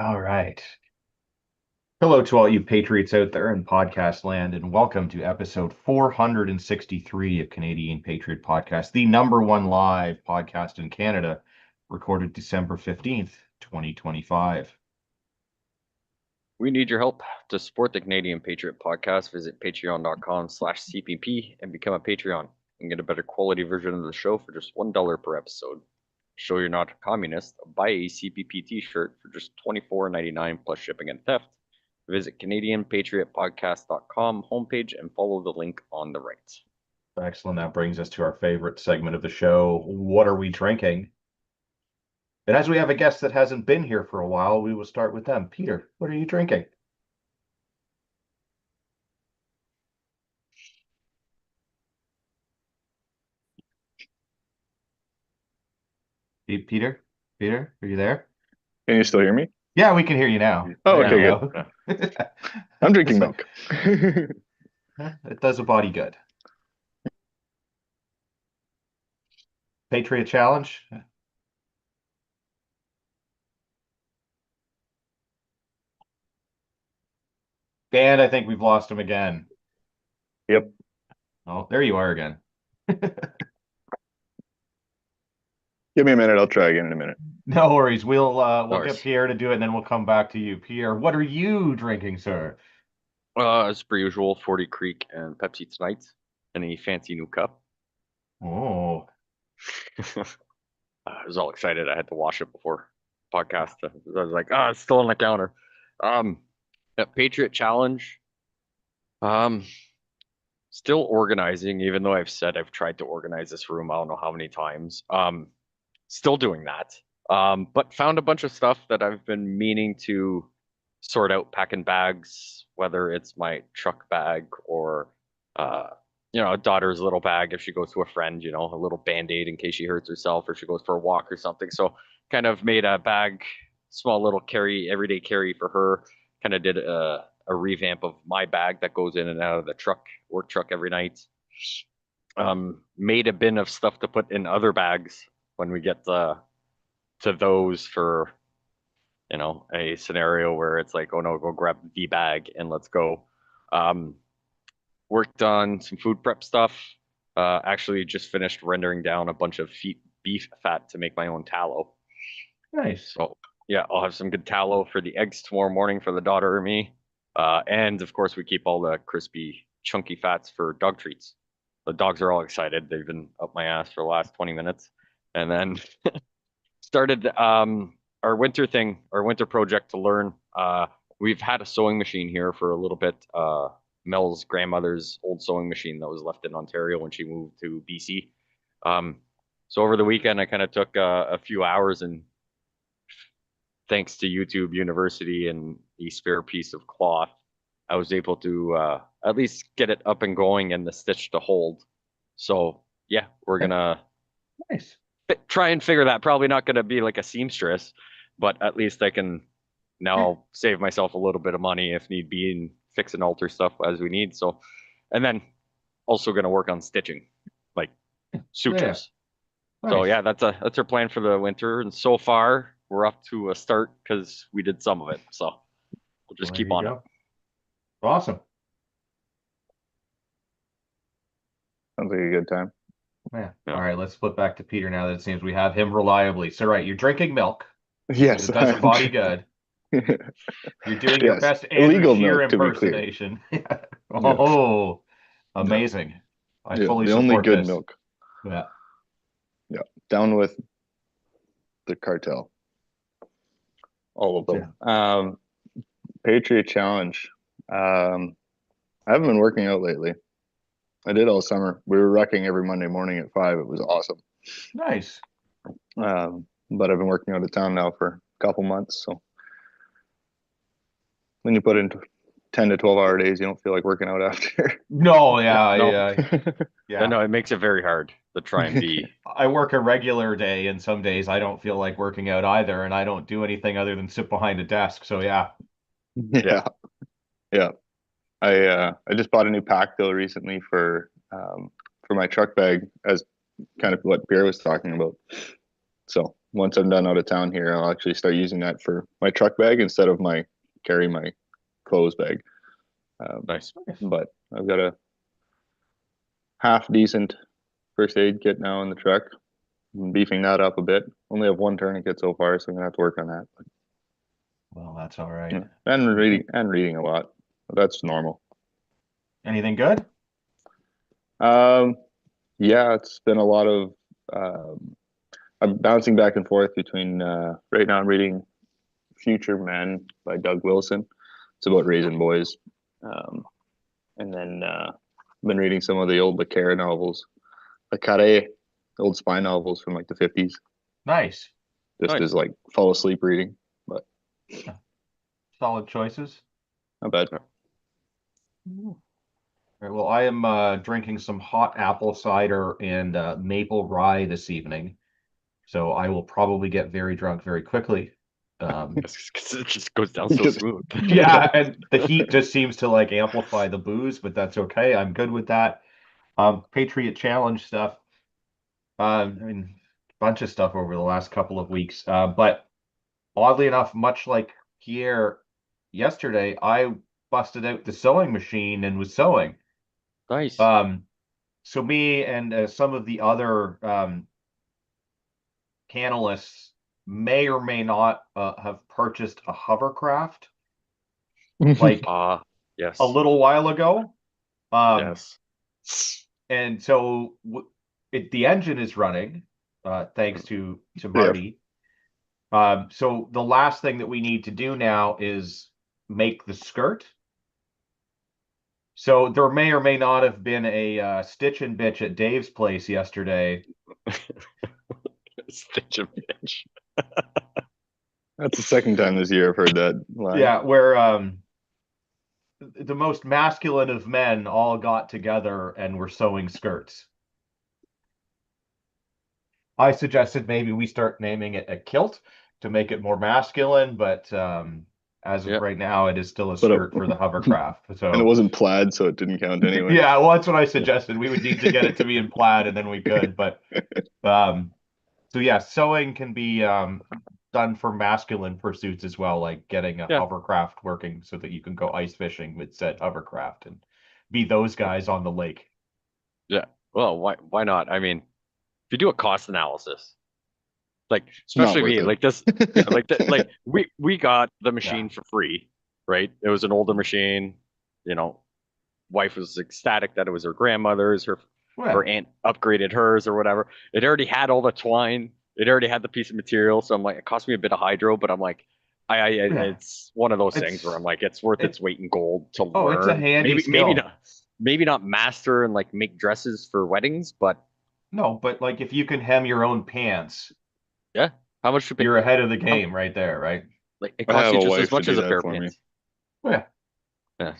All right. Hello to all you patriots out there in podcast land, and welcome to episode 463 of Canadian Patriot Podcast, the number one live podcast in Canada, recorded December 15th, 2025. We need your help to support the Canadian Patriot Podcast. Visit patreon.com/CPP and become a Patreon and get a better quality version of the show for just $1 per episode. Show you're not a communist, buy a CPP t-shirt for just $24.99 plus shipping and theft. Visit CanadianPatriotPodcast.com homepage and follow the link on the right. Excellent. That brings us to our favorite segment of the show. What are we drinking? And as we have a guest that hasn't been here for a while, we will start with them. Peter, what are you drinking? Peter? Peter, are you there? Can you still hear me? Yeah, we can hear you now. Oh, There okay, you good. go. I'm drinking milk. It does a body good. Patriot Challenge. And I think we've lost him again. Yep. Oh, there you are again. Give me a minute. I'll try again in a minute. No worries. We'll worries. get Pierre to do it, and then we'll come back to you. Pierre, what are you drinking, sir? As per usual, 40 Creek and Pepsi tonight in a fancy new cup. Oh, I was all excited. I had to wash it before podcast. I was like, it's still on the counter. Patriot Challenge. Um, Still organizing, even though I've said I've tried to organize this room. I don't know how many times. Still doing that. But found a bunch of stuff that I've been meaning to sort out, packing bags, whether it's my truck bag or a daughter's little bag if she goes to a friend, a little band-aid in case she hurts herself or she goes for a walk or something. So kind of made a bag, small little everyday carry for her. Kind of did a revamp of my bag that goes in and out of the work truck every night. Made a bin of stuff to put in other bags when we get to those for a scenario where it's like, oh no, go grab the bag and let's go. Worked on some food prep stuff. Actually just finished rendering down a bunch of beef fat to make my own tallow. nice. So yeah, I'll have some good tallow for the eggs tomorrow morning for the daughter or me. And of course we keep all the crispy, chunky fats for dog treats. The dogs are all excited. They've been up my ass for the last 20 minutes. And then started our winter project to learn. We've had a sewing machine here for a little bit. Mel's grandmother's old sewing machine that was left in Ontario when she moved to BC. So over the weekend, I kind of took a few hours, and thanks to YouTube University and a spare piece of cloth, I was able to at least get it up and going and the stitch to hold. So yeah, we're gonna Nice. try and figure that. Probably not gonna be like a seamstress, but at least I can now save myself a little bit of money if need be and fix and alter stuff as we need. So, and then also gonna work on stitching, like sutures. Nice. So yeah, that's our plan for the winter. And so far, we're up to a start because we did some of it. So we'll just Well, keep there you on it. go. Awesome. Sounds like a good time. Yeah. Yeah. All right, let's flip back to Peter now that it seems we have him reliably. So, right, you're drinking milk. Yes. It does a body good. You're doing your Yes. best Andrew Illegal Scheer milk, to be clear. impersonation. Oh, amazing. I Yeah, fully the only support good this. milk. Yeah. Yeah. Down with the cartel. All of them. Patriot Challenge. I haven't been working out lately. I did all summer. We were wrecking every Monday morning at 5. It was awesome. Nice. But I've been working out of town now for a couple months. So when you put in 10 to 12-hour days, you don't feel like working out after. No, yeah, No. yeah. No, it makes it very hard to try and be. I work a regular day, and some days I don't feel like working out either, and I don't do anything other than sit behind a desk. So yeah. Yeah. Yeah. I just bought a new pack though recently for my truck bag, as kind of what Pierre was talking about. So once I'm done out of town here, I'll actually start using that for my truck bag instead of carry my clothes bag. Nice. But I've got a half decent first aid kit now in the truck. I'm beefing that up a bit. Only have one tourniquet so far, so I'm gonna have to work on that. Well, that's all right. Yeah. And reading a lot. That's normal. Anything good? Yeah, it's been a lot of I'm bouncing back and forth between right now I'm reading Future Men by Doug Wilson. It's about raising boys. And then I've been reading some of the old Le Carre novels. Le Carre, old spy novels from like the 50s. Nice. Just Nice. as like fall asleep reading, but Solid choices. not bad. All right, well, I am drinking some hot apple cider and maple rye this evening, so I will probably get very drunk very quickly. It just goes down so smooth. Yeah, and the heat just seems to like amplify the booze, but that's okay. I'm good with that. Patriot Challenge stuff. I mean, bunch of stuff over the last couple of weeks. But oddly enough, much like Pierre yesterday, I busted out the sewing machine and was sewing. Nice. So me and some of the other panelists may or may not have purchased a hovercraft like Yes. a little while ago. Yes. And so the engine is running, thanks to Marty. So the last thing that we need to do now is make the skirt. So there may or may not have been a stitch and bitch at Dave's place yesterday. Stitch and bitch. That's the second time this year I've heard that line. Yeah, where the most masculine of men all got together and were sewing skirts. I suggested maybe we start naming it a kilt to make it more masculine, but as of right now, it is still a skirt for the hovercraft. So and it wasn't plaid, so it didn't count anyway. Yeah, well, that's what I suggested. We would need to get it to be in plaid, and then we could. But so yeah, sewing can be done for masculine pursuits as well, like getting a hovercraft working so that you can go ice fishing with said hovercraft and be those guys on the lake. Yeah. Well, why not? I mean, if you do a cost analysis, like especially me, like this, like we got the machine for free, right? It was an older machine, you know. Wife was ecstatic that it was her grandmother's, her aunt upgraded hers or whatever. It already had all the twine. It already had the piece of material. So I'm like, it cost me a bit of hydro, but I'm like, it's one of those things where I'm like, it's worth its weight in gold to learn. Oh, it's a handy skill. Maybe not master and like make dresses for weddings, but no, but like if you can hem your own pants, yeah, how much you're ahead of the game right there, right? Like it costs you just as much as a pair of pants. Yeah. Yeah,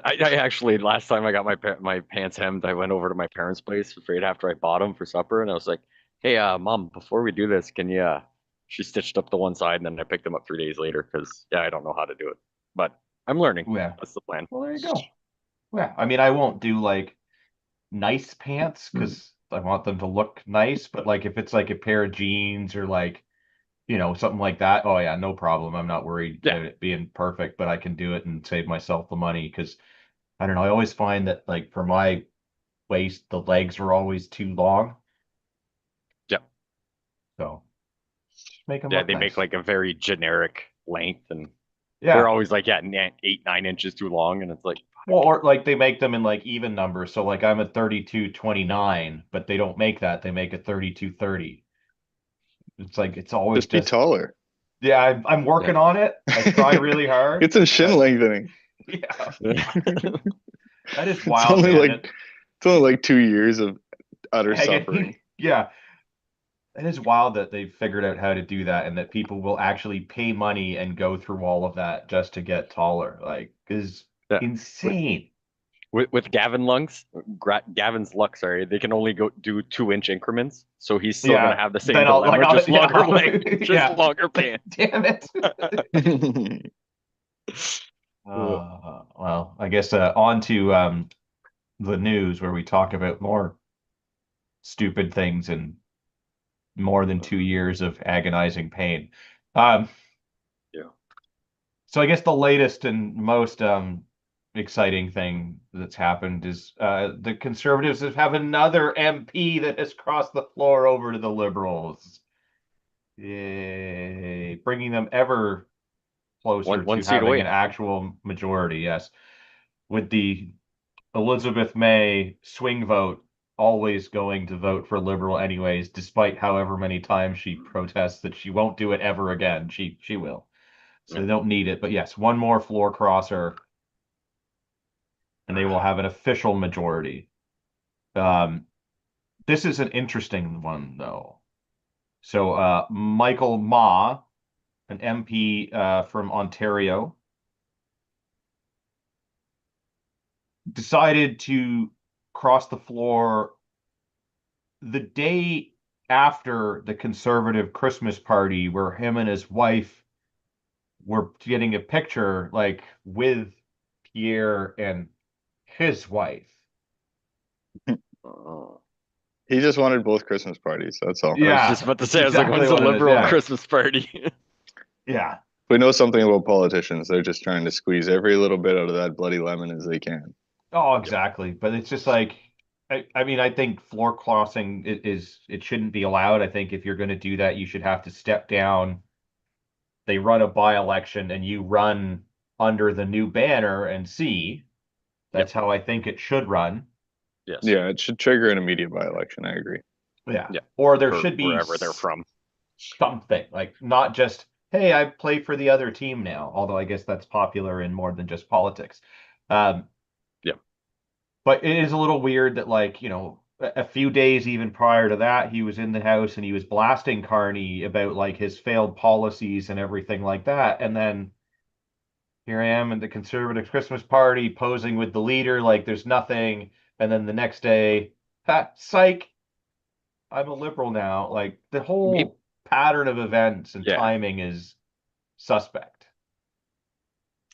I actually last time I got my pants hemmed, I went over to my parents' place right after I bought them for supper, and I was like, "Hey, Mom, before we do this, can you?" She stitched up the one side, and then I picked them up 3 days later because I don't know how to do it, but I'm learning. Yeah, that's the plan. Well, there you go. Yeah, I mean, I won't do like nice pants because I want them to look nice, but like if it's like a pair of jeans or like something like that. Oh yeah, no problem. I'm not worried about it being perfect, but I can do it and save myself the money because I don't know. I always find that like for my waist, the legs are always too long. Yep. So make them. Yeah, they make like a very generic length, and yeah, they're always like 8-9 inches too long, and it's like. Well, or like they make them in like even numbers. So like I'm a 32-29, but they don't make that. They make a 32-30. It's like it's always just be taller. Yeah, I'm working on it. I try really hard. It's a shin lengthening. Yeah. That is wild. It's only like 2 years of utter suffering. Yeah. It is wild that they've figured out how to do that and that people will actually pay money and go through all of that just to get taller. Like, is insane. With Gavin's luck, they can only go do 2-inch increments, so he's still gonna have the same dilemma, just longer legs, just longer pants. Damn it! Well, I guess on to the news where we talk about more stupid things and more than 2 years of agonizing pain. Um, Yeah. so I guess the latest and most exciting thing that's happened is the Conservatives have another MP that has crossed the floor over to the Liberals. Yay, bringing them ever closer One to seat having away. an actual majority. Yes, with the Elizabeth May swing vote always going to vote for Liberal anyways, despite however many times she protests that she won't do it ever again. She will. So they don't need it. But yes, one more floor crosser and they will have an official majority. This is an interesting one though. So Michael Ma, an MP from Ontario, decided to cross the floor the day after the Conservative Christmas party where him and his wife were getting a picture like with Pierre and his wife. Oh. He just wanted both Christmas parties. That's all. I was Yeah, just about to that's say, I was like, exactly when's the what it is. Liberal Yeah. Christmas party? Yeah. We know something about politicians. They're just trying to squeeze every little bit out of that bloody lemon as they can. Oh, exactly. But it's just like, I mean, I think floor crossing it shouldn't be allowed. I think if you're going to do that, you should have to step down. They run a by-election and you run under the new banner and see. That's how I think it should run. Yes. Yeah, it should trigger an immediate by-election. I agree. Yeah. Yeah. Or there For should be wherever they're from. something like not just, hey, I play for the other team now, although I guess that's popular in more than just politics. Yeah. But it is a little weird that, like, a few days even prior to that, he was in the house and he was blasting Carney about like his failed policies and everything like that. And then here I am at the Conservative Christmas party posing with the leader like there's nothing. And then the next day, ha, psych, I'm a liberal now. Like the whole pattern of events and Yeah. timing is suspect.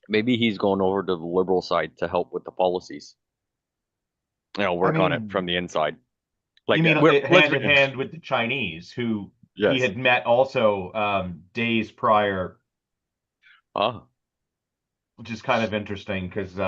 Maybe he's going over to the Liberal side to help with the policies. Work on it from the inside. Like, you mean let's hand be- in hand with the Chinese, who he Yes. had met also days prior, Ah, which is kind of interesting because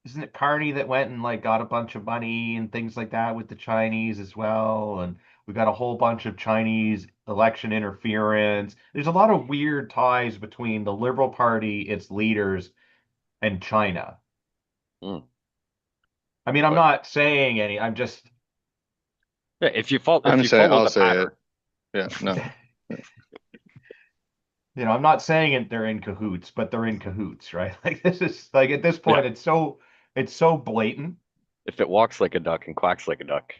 isn't it Carney that went and like got a bunch of money and things like that with the Chinese as well? And we got a whole bunch of Chinese election interference. There's a lot of weird ties between the Liberal Party, its leaders, and China. Mm. I mean, I'm But- not saying any. I'm just yeah. If you follow I'll the say pattern, it. Yeah, no. I'm not saying it, they're in cahoots, but they're in cahoots, right? Like this is like at this point, Yeah. it's so blatant. if it walks like a duck and quacks like a duck,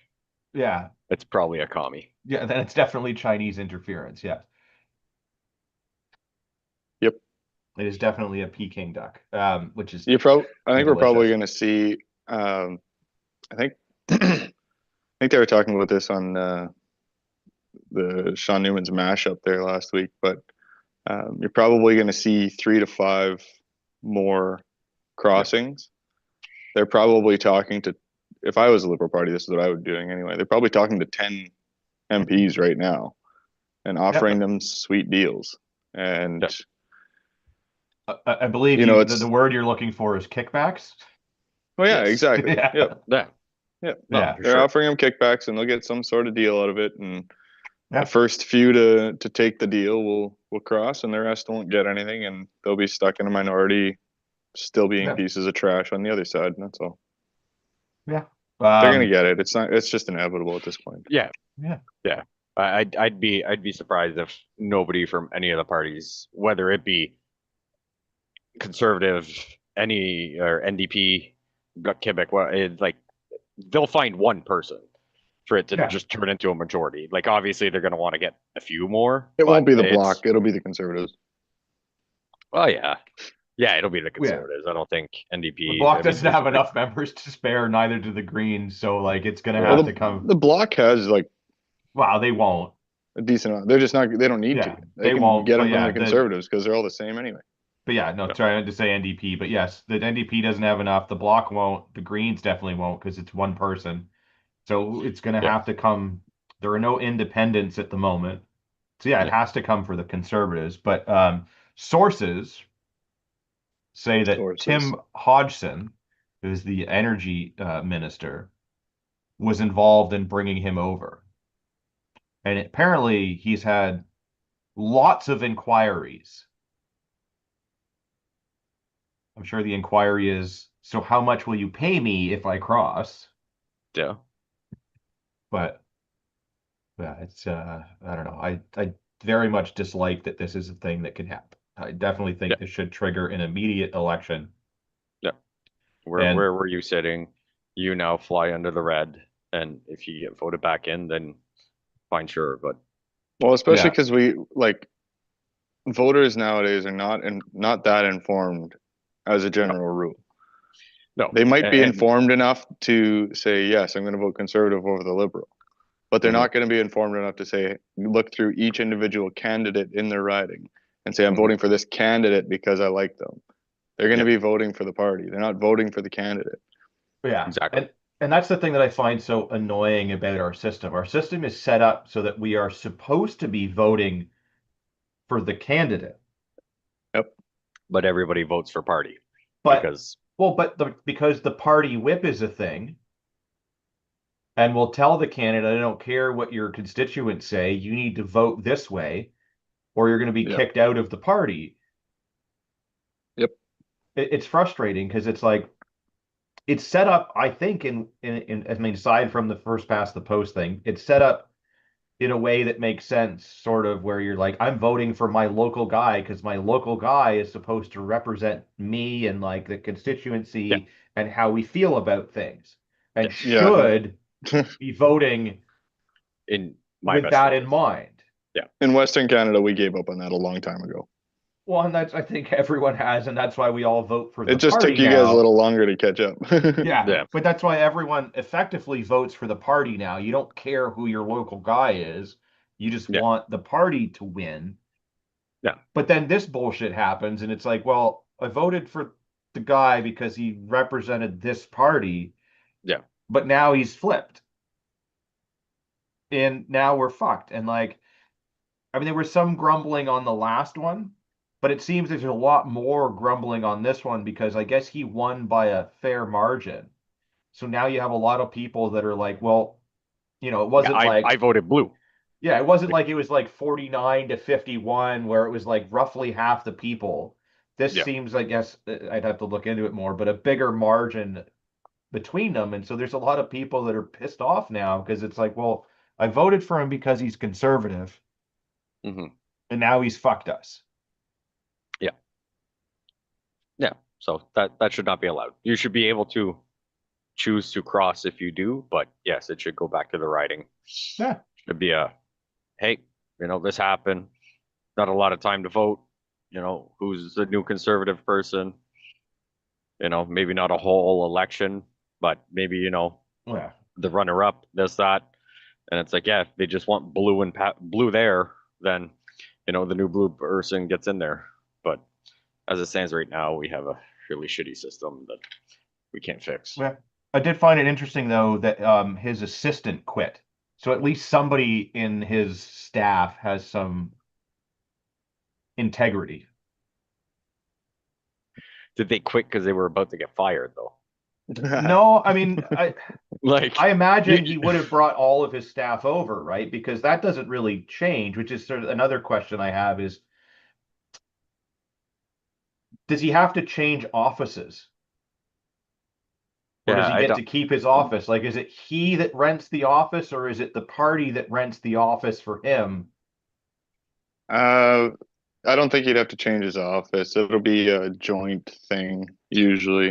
Yeah, it's probably a commie. yeah. Then it's definitely Chinese interference. Yeah, Yep. it is definitely a Peking duck, which is I think we're probably delicious. going to see. I think I think they were talking about this on the Sean Newman's mashup there last week, but you're probably going to see 3 to 5 more crossings. They're probably talking to, if I was a Liberal Party, this is what I would be doing anyway. They're probably talking to 10 MPs right now and offering them sweet deals. And I believe You know, the word you're looking for is kickbacks. well, yeah, Yes. exactly. Yeah. Yep. Yeah. Yep. No, Yeah. for They're sure. offering them kickbacks and they'll get some sort of deal out of it. And Yeah. the first few to take the deal will cross and the rest won't get anything and they'll be stuck in a minority still being Yeah. pieces of trash on the other side, and that's all. Yeah. They're gonna get it. It's just inevitable at this point. Yeah. Yeah. Yeah. I'd be surprised if nobody from any of the parties, whether it be Conservative, any or NDP, Quebec, it's like they'll find one person for it to Yeah. just turn into a majority. Like obviously they're going to want to get a few more. It won't but be the it's- Bloc. It'll be the Conservatives. Oh yeah, yeah, it'll be the Conservatives. I don't think NDP. The Bloc I mean, doesn't have enough members to spare, neither do the Greens. So like it's gonna Well, have the, to come. the Bloc has like Wow, they won't. a decent amount. They're just not. They don't need Yeah, to. they can won't, get but them yeah, from the Conservatives because they're all the same anyway. But yeah, no, trying to say NDP, but yes, the NDP doesn't have enough. The Bloc won't. The Greens definitely won't because it's one person. So it's gonna Yeah. have to come There are no independents at the moment. So yeah, it Yeah. has to come for the Conservatives. But sources say that Sources. Tim Hodgson, who's the energy minister, was involved in bringing him over. And apparently he's had lots of inquiries. I'm sure the inquiry is, so how much will you pay me if I cross? Yeah. But yeah, it's I don't know. I very much dislike that this is a thing that can happen. I definitely think Yeah. this should trigger an immediate election. Yeah. And Where were you sitting? You now fly under the red, and if you get voted back in, then fine, sure. But Well, especially yeah, because we like voters nowadays are not that informed as a no, general rule. no, They might be and informed enough to say, yes, I'm going to vote conservative over the liberal, but they're mhm, not going to be informed enough to say, look through each individual candidate in their riding and say, I'm mhm, voting for this candidate because I like them. They're going to yeah, be voting for the party. They're not voting for the candidate. yeah. exactly. And that's the thing that I find so annoying about our system. Our system is set up so that we are supposed to be voting for the candidate. Yep. But everybody votes for party But because because the party whip is a thing, and we'll tell the candidate, I don't care what your constituents say, you need to vote this way, or you're going to be Yep. kicked out of the party. Yep. It's frustrating because it's like it's set up, I think, I mean, aside from the first past the post thing, it's set up in a way that makes sense, sort of where you're like, I'm voting for my local guy because my local guy is supposed to represent me and like the yeah, constituency and how we feel about things, and yes. Yeah. should be voting In my with best that in interest. mind. Yeah, In Western Canada, we gave up on that a long time ago. Well, and that's I think everyone has, and that's why we all vote for It the just took party you guys a now. little longer to catch up. Yeah, yeah, but that's why everyone effectively votes for the party now. You don't care who your local guy is. You just yeah, want the party to win. yeah, But then this bullshit happens, and it's like, well, I voted for the guy because he represented this party, yeah. but now he's flipped. And now we're fucked. And like, I mean, there was some grumbling on the last one, but it seems there's a lot more grumbling on this one because I guess he won by a fair margin. So now you have a lot of people that are like, well, it Yeah, wasn't I like, voted blue. yeah, it wasn't Like, like it was like 49 to 51 where it was like roughly half the people. This yeah, seems, I guess, I'd have to look into it more, but a bigger margin between them. And so there's a lot of people that are pissed off now because it's like, well, I voted for him because he's conservative, hmm and now he's fucked us. yeah, yeah. So that should not be allowed. You should be able to choose to cross if you do, but yes, it should go back to the riding. Yeah. Should be a, hey, this happened. Not a lot of time to vote. Who's the new conservative person? Maybe not a whole election, but maybe, Yeah. the runner up, this, that. And it's like, yeah, if they just want blue and blue there, then, the new blue person gets in there. But as it stands right now, we have a really shitty system that we can't fix. Yeah. I did find it interesting though that his assistant quit. So at least somebody in his staff has some integrity. Did they quit because they were about to get fired, though? No, I mean, Like, I you, imagine he would have brought all of his staff over, right? Because that doesn't really change, which is sort of another question I have is, does he have to change offices? Or does yeah, he I get don't. to keep his office? Like, is it he that rents the office, or is it the party that rents the office for him? uh, I don't think he'd have to change his office. It'll be a joint thing usually.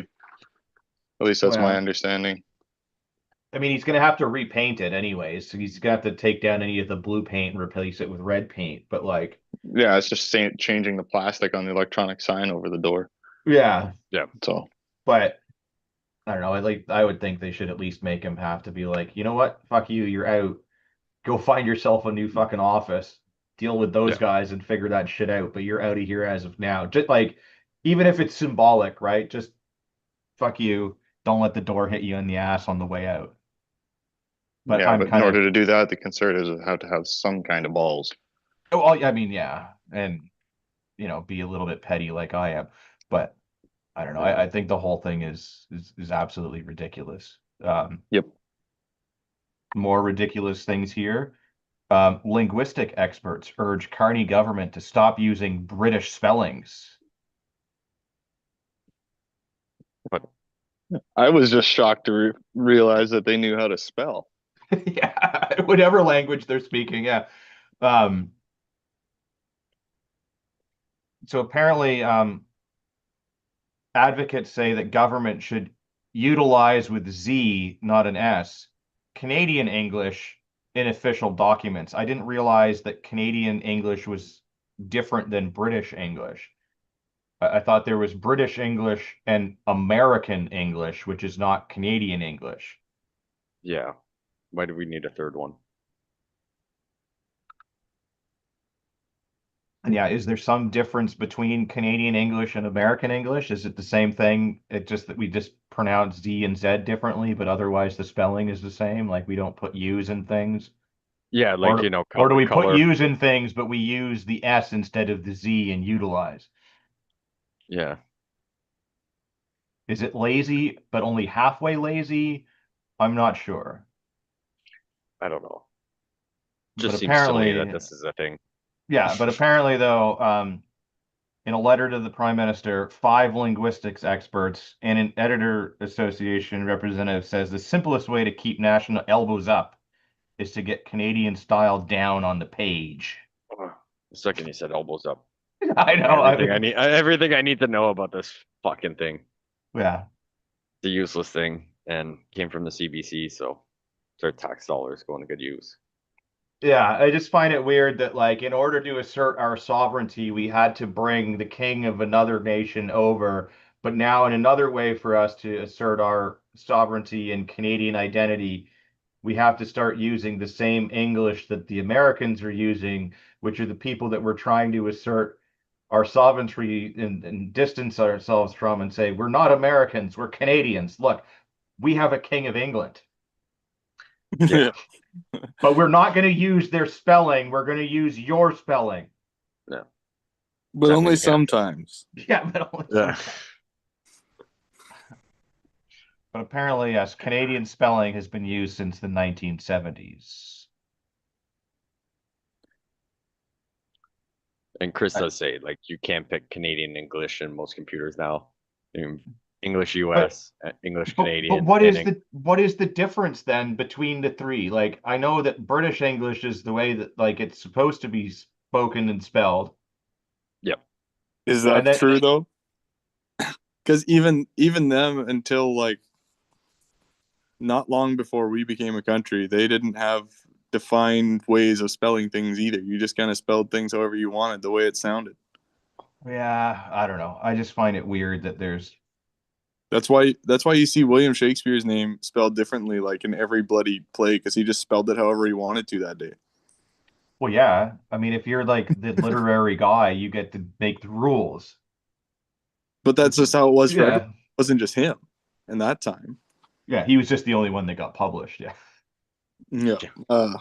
At least that's my Well, understanding. I mean, he's going to have to repaint it anyways. So he's going to have to take down any of the blue paint and replace it with red paint. But like, Yeah, it's just changing the plastic on the electronic sign over the door. yeah, Yeah, So but I don't know. I would think they should at least make him have to be like, you know what? Fuck you. You're out. Go find yourself a new fucking office. Deal with those yeah, guys and figure that shit out. But you're out of here as of now. Just like, even if it's symbolic, right? Just fuck you. Don't let the door hit you in the ass on the way out. But yeah, I'm but in kind of, order to do that, the conservatives would have to have some kind of balls. well, I mean, yeah, and be a little bit petty like I am, but I don't know. Yeah. I think the whole thing is absolutely ridiculous. Yep. More ridiculous things here. Linguistic experts urge Carney government to stop using British spellings. But I was just shocked to realize that they knew how to spell. Yeah, whatever language they're speaking. Yeah. Um, so apparently, advocates say that government should utilize with Z, not an S, Canadian English in official documents. I didn't realize that Canadian English was different than British English. I thought there was British English and American English, which is not Canadian English. yeah, why do we need a third one? And yeah, is there some difference between Canadian English and American English? Is it the same thing? It just that we just pronounce Z and Z differently, but otherwise the spelling is the same. Like we don't put U's in things. Yeah, like Or do we put color. U's in things, but we use the S instead of the Z and utilize? Yeah, Is it lazy, but only halfway lazy? I'm not sure. I don't know. But Just seems silly that apparently, this is a thing. yeah, but apparently though, in a letter to the Prime Minister, 5 linguistics experts and an editor association representative says the simplest way to keep national elbows up is to get Canadian style down on the page. The second you said elbows up, I know. everything I need to know about this fucking thing. Yeah. It's a useless thing and came from the CBC, so their tax dollars going to good use. Yeah, I just find it weird that, like, in order to assert our sovereignty, we had to bring the king of another nation over. But now, in another way for us to assert our sovereignty and Canadian identity, we have to start using the same English that the Americans are using, which are the people that we're trying to assert our sovereignty and distance ourselves from and say, we're not Americans, we're Canadians. Look, we have a king of England. Yeah. But we're not going to use their spelling. We're going to use your spelling. No. But Except when only you can't. sometimes. Yeah, but only Yeah. sometimes. But apparently, yes, Canadian spelling has been used since the 1970s. And Chris does say like you can't pick Canadian English in most computers now. English US, English Canadian. But what is the difference then between the three? Like I know that British English is the way that like it's supposed to be spoken and spelled. Yep. Is that then, true though? Because even them until like not long before we became a country, they didn't have defined ways of spelling things either. You just kind of spelled things however you wanted, the way it sounded. Yeah, I don't know. I just find it weird that there's. That's why you see William Shakespeare's name spelled differently, like in every bloody play, because he just spelled it however he wanted to that day. Well, yeah. I mean, if you're like the literary guy, you get to make the rules. But that's just how it was for Yeah. everyone. It wasn't just him in that time. Yeah, he was just the only one that got published. Yeah. Yeah. But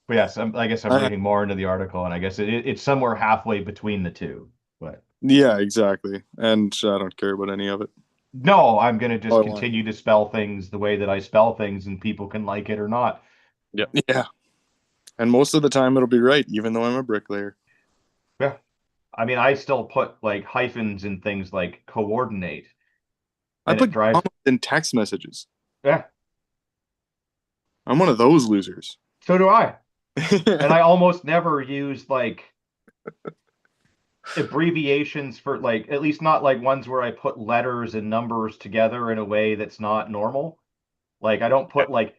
yes, I guess I'm reading more into the article, and I guess it's somewhere halfway between the two. But yeah, exactly. And I don't care about any of it. no, I'm going to just continue to spell things the way that I spell things, and people can like it or not. Yep. Yeah. And most of the time it'll be right, even though I'm a bricklayer. Yeah. I mean, I still put like hyphens in things like coordinate. I put commas in text messages. Yeah. I'm one of those losers. So do I. And I almost never use like abbreviations for like, at least not like ones where I put letters and numbers together in a way that's not normal. Like I don't put like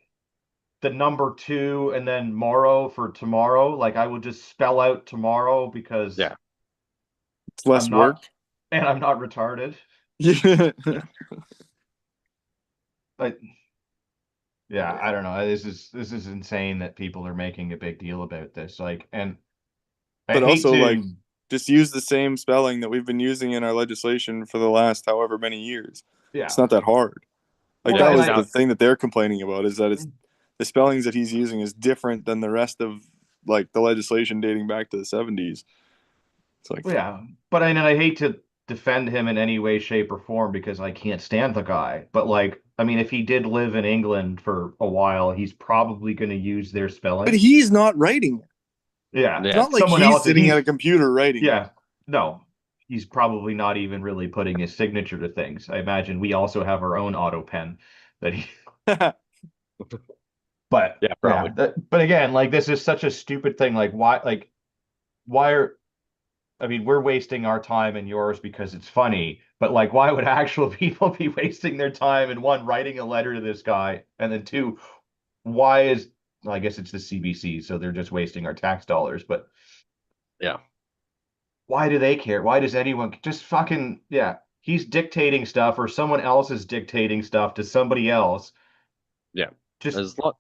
the number 2 and then morrow for tomorrow. Like I will just spell out tomorrow because it's less work. And I'm not retarded. Yeah. But yeah, I don't know. This is insane that people are making a big deal about this. Like, and but also like just use the same spelling that we've been using in our legislation for the last however many years. Yeah, it's not that hard. Like that was the thing that they're complaining about, is that the spellings that he's using is different than the rest of like the legislation dating back to the 70s. It's like, Yeah, but I hate to defend him in any way, shape, or form because I can't stand the guy. But like, I mean, if he did live in England for a while, he's probably going to use their spelling. but he's not writing it. Yeah, It's Yeah. not like someone he's else. sitting at a computer writing Yeah, no, he's probably not even really putting his signature to things. I imagine we also have our own auto pen that he. it. But Yeah, probably. but again, like this is such a stupid thing. Like why are I mean, we're wasting our time and yours because it's funny, but like, why would actual people be wasting their time and one, writing a letter to this guy, and then two, why is, well, I guess it's the CBC, so they're just wasting our tax dollars, but Yeah. why do they care? Why does anyone just fucking, yeah, he's dictating stuff or someone else is dictating stuff to somebody else. Yeah. Just, As long,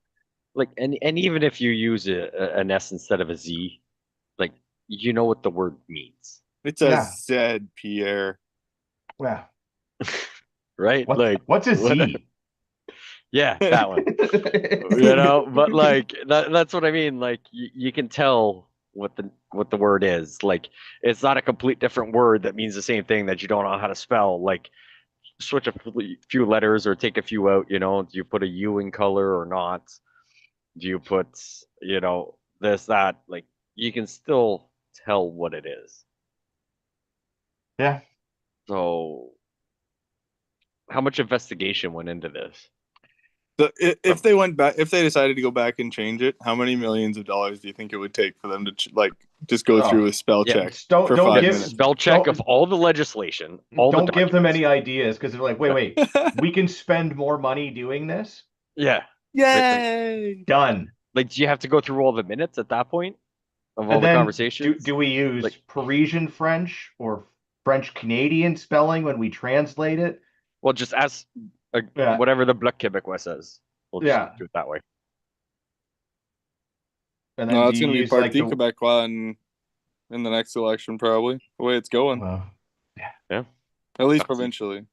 like, and even if you use an S instead of a Z, like, you know what the word means, It's a Yeah. Z, Pierre. yeah, right? Like, what's a Z? yeah, that one. You know, but like that's what I mean. Like, you can tell what the word is. Like, it's not a complete different word that means the same thing that you don't know how to spell. Like, switch a few letters or take a few out. You know, do you put a U in color or not? Do you put, you know, this, that? Like, you can still tell what it is. Yeah. So, how much investigation went into this? So if they went back, if they decided to go back and change it, how many millions of dollars do you think it would take for them to like just go Oh, through a spell yeah, check don't- for don't 5 give- minutes? Spell check Don't- of all the legislation, all the Don't give them documents. any ideas because they're like, wait, we can spend more money doing this. Yeah. Yay! Done. Like, do you have to go through all the minutes at that point of all And the then conversations? do we use Like- Parisian French or French Canadian spelling when we translate it? Well, just ask Yeah. whatever the Bloc Québécois says. We'll just Yeah. do it that way. And then No, do it's you going to be use like Parti the Québécois in the next election, probably. The way it's going, at least provincially.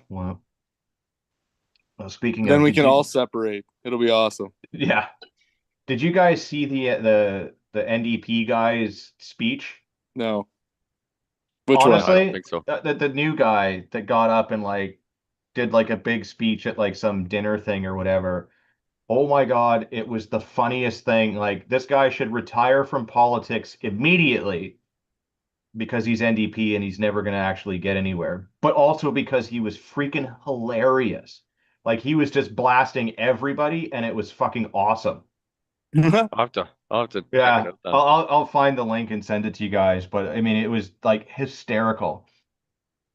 well, speaking Then of, we did can you- all separate. It'll be awesome. yeah. Did you guys see the NDP guy's speech? No. Which Honestly, I don't think so. the new guy that got up and like did like a big speech at like some dinner thing or whatever. Oh my God, it was the funniest thing. Like this guy should retire from politics immediately because he's NDP and he's never going to actually get anywhere. But also because he was freaking hilarious. Like he was just blasting everybody and it was fucking awesome. one? I'll have to Yeah, check it out then. I'll find the link and send it to you guys. But I mean, it was like hysterical.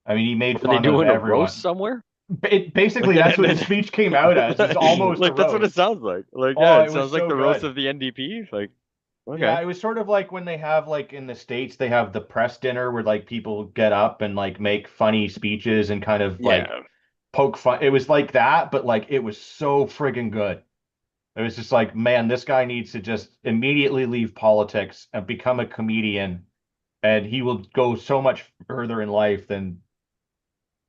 I mean, he made Were they fun of doing a everyone. roast somewhere? Basically, that's what his speech came out as. It's almost like a that's what it roast. sounds like. Like, Oh, yeah, it it was sounds like so the roast good. of the NDP. Like, okay. Yeah, it was sort of like when they have like in the States, they have the press dinner where like people get up and like make funny speeches and kind of like Yeah. poke fun. It was like that, but like it was so friggin' good. It was just like, man, this guy needs to just immediately leave politics and become a comedian, and he will go so much further in life than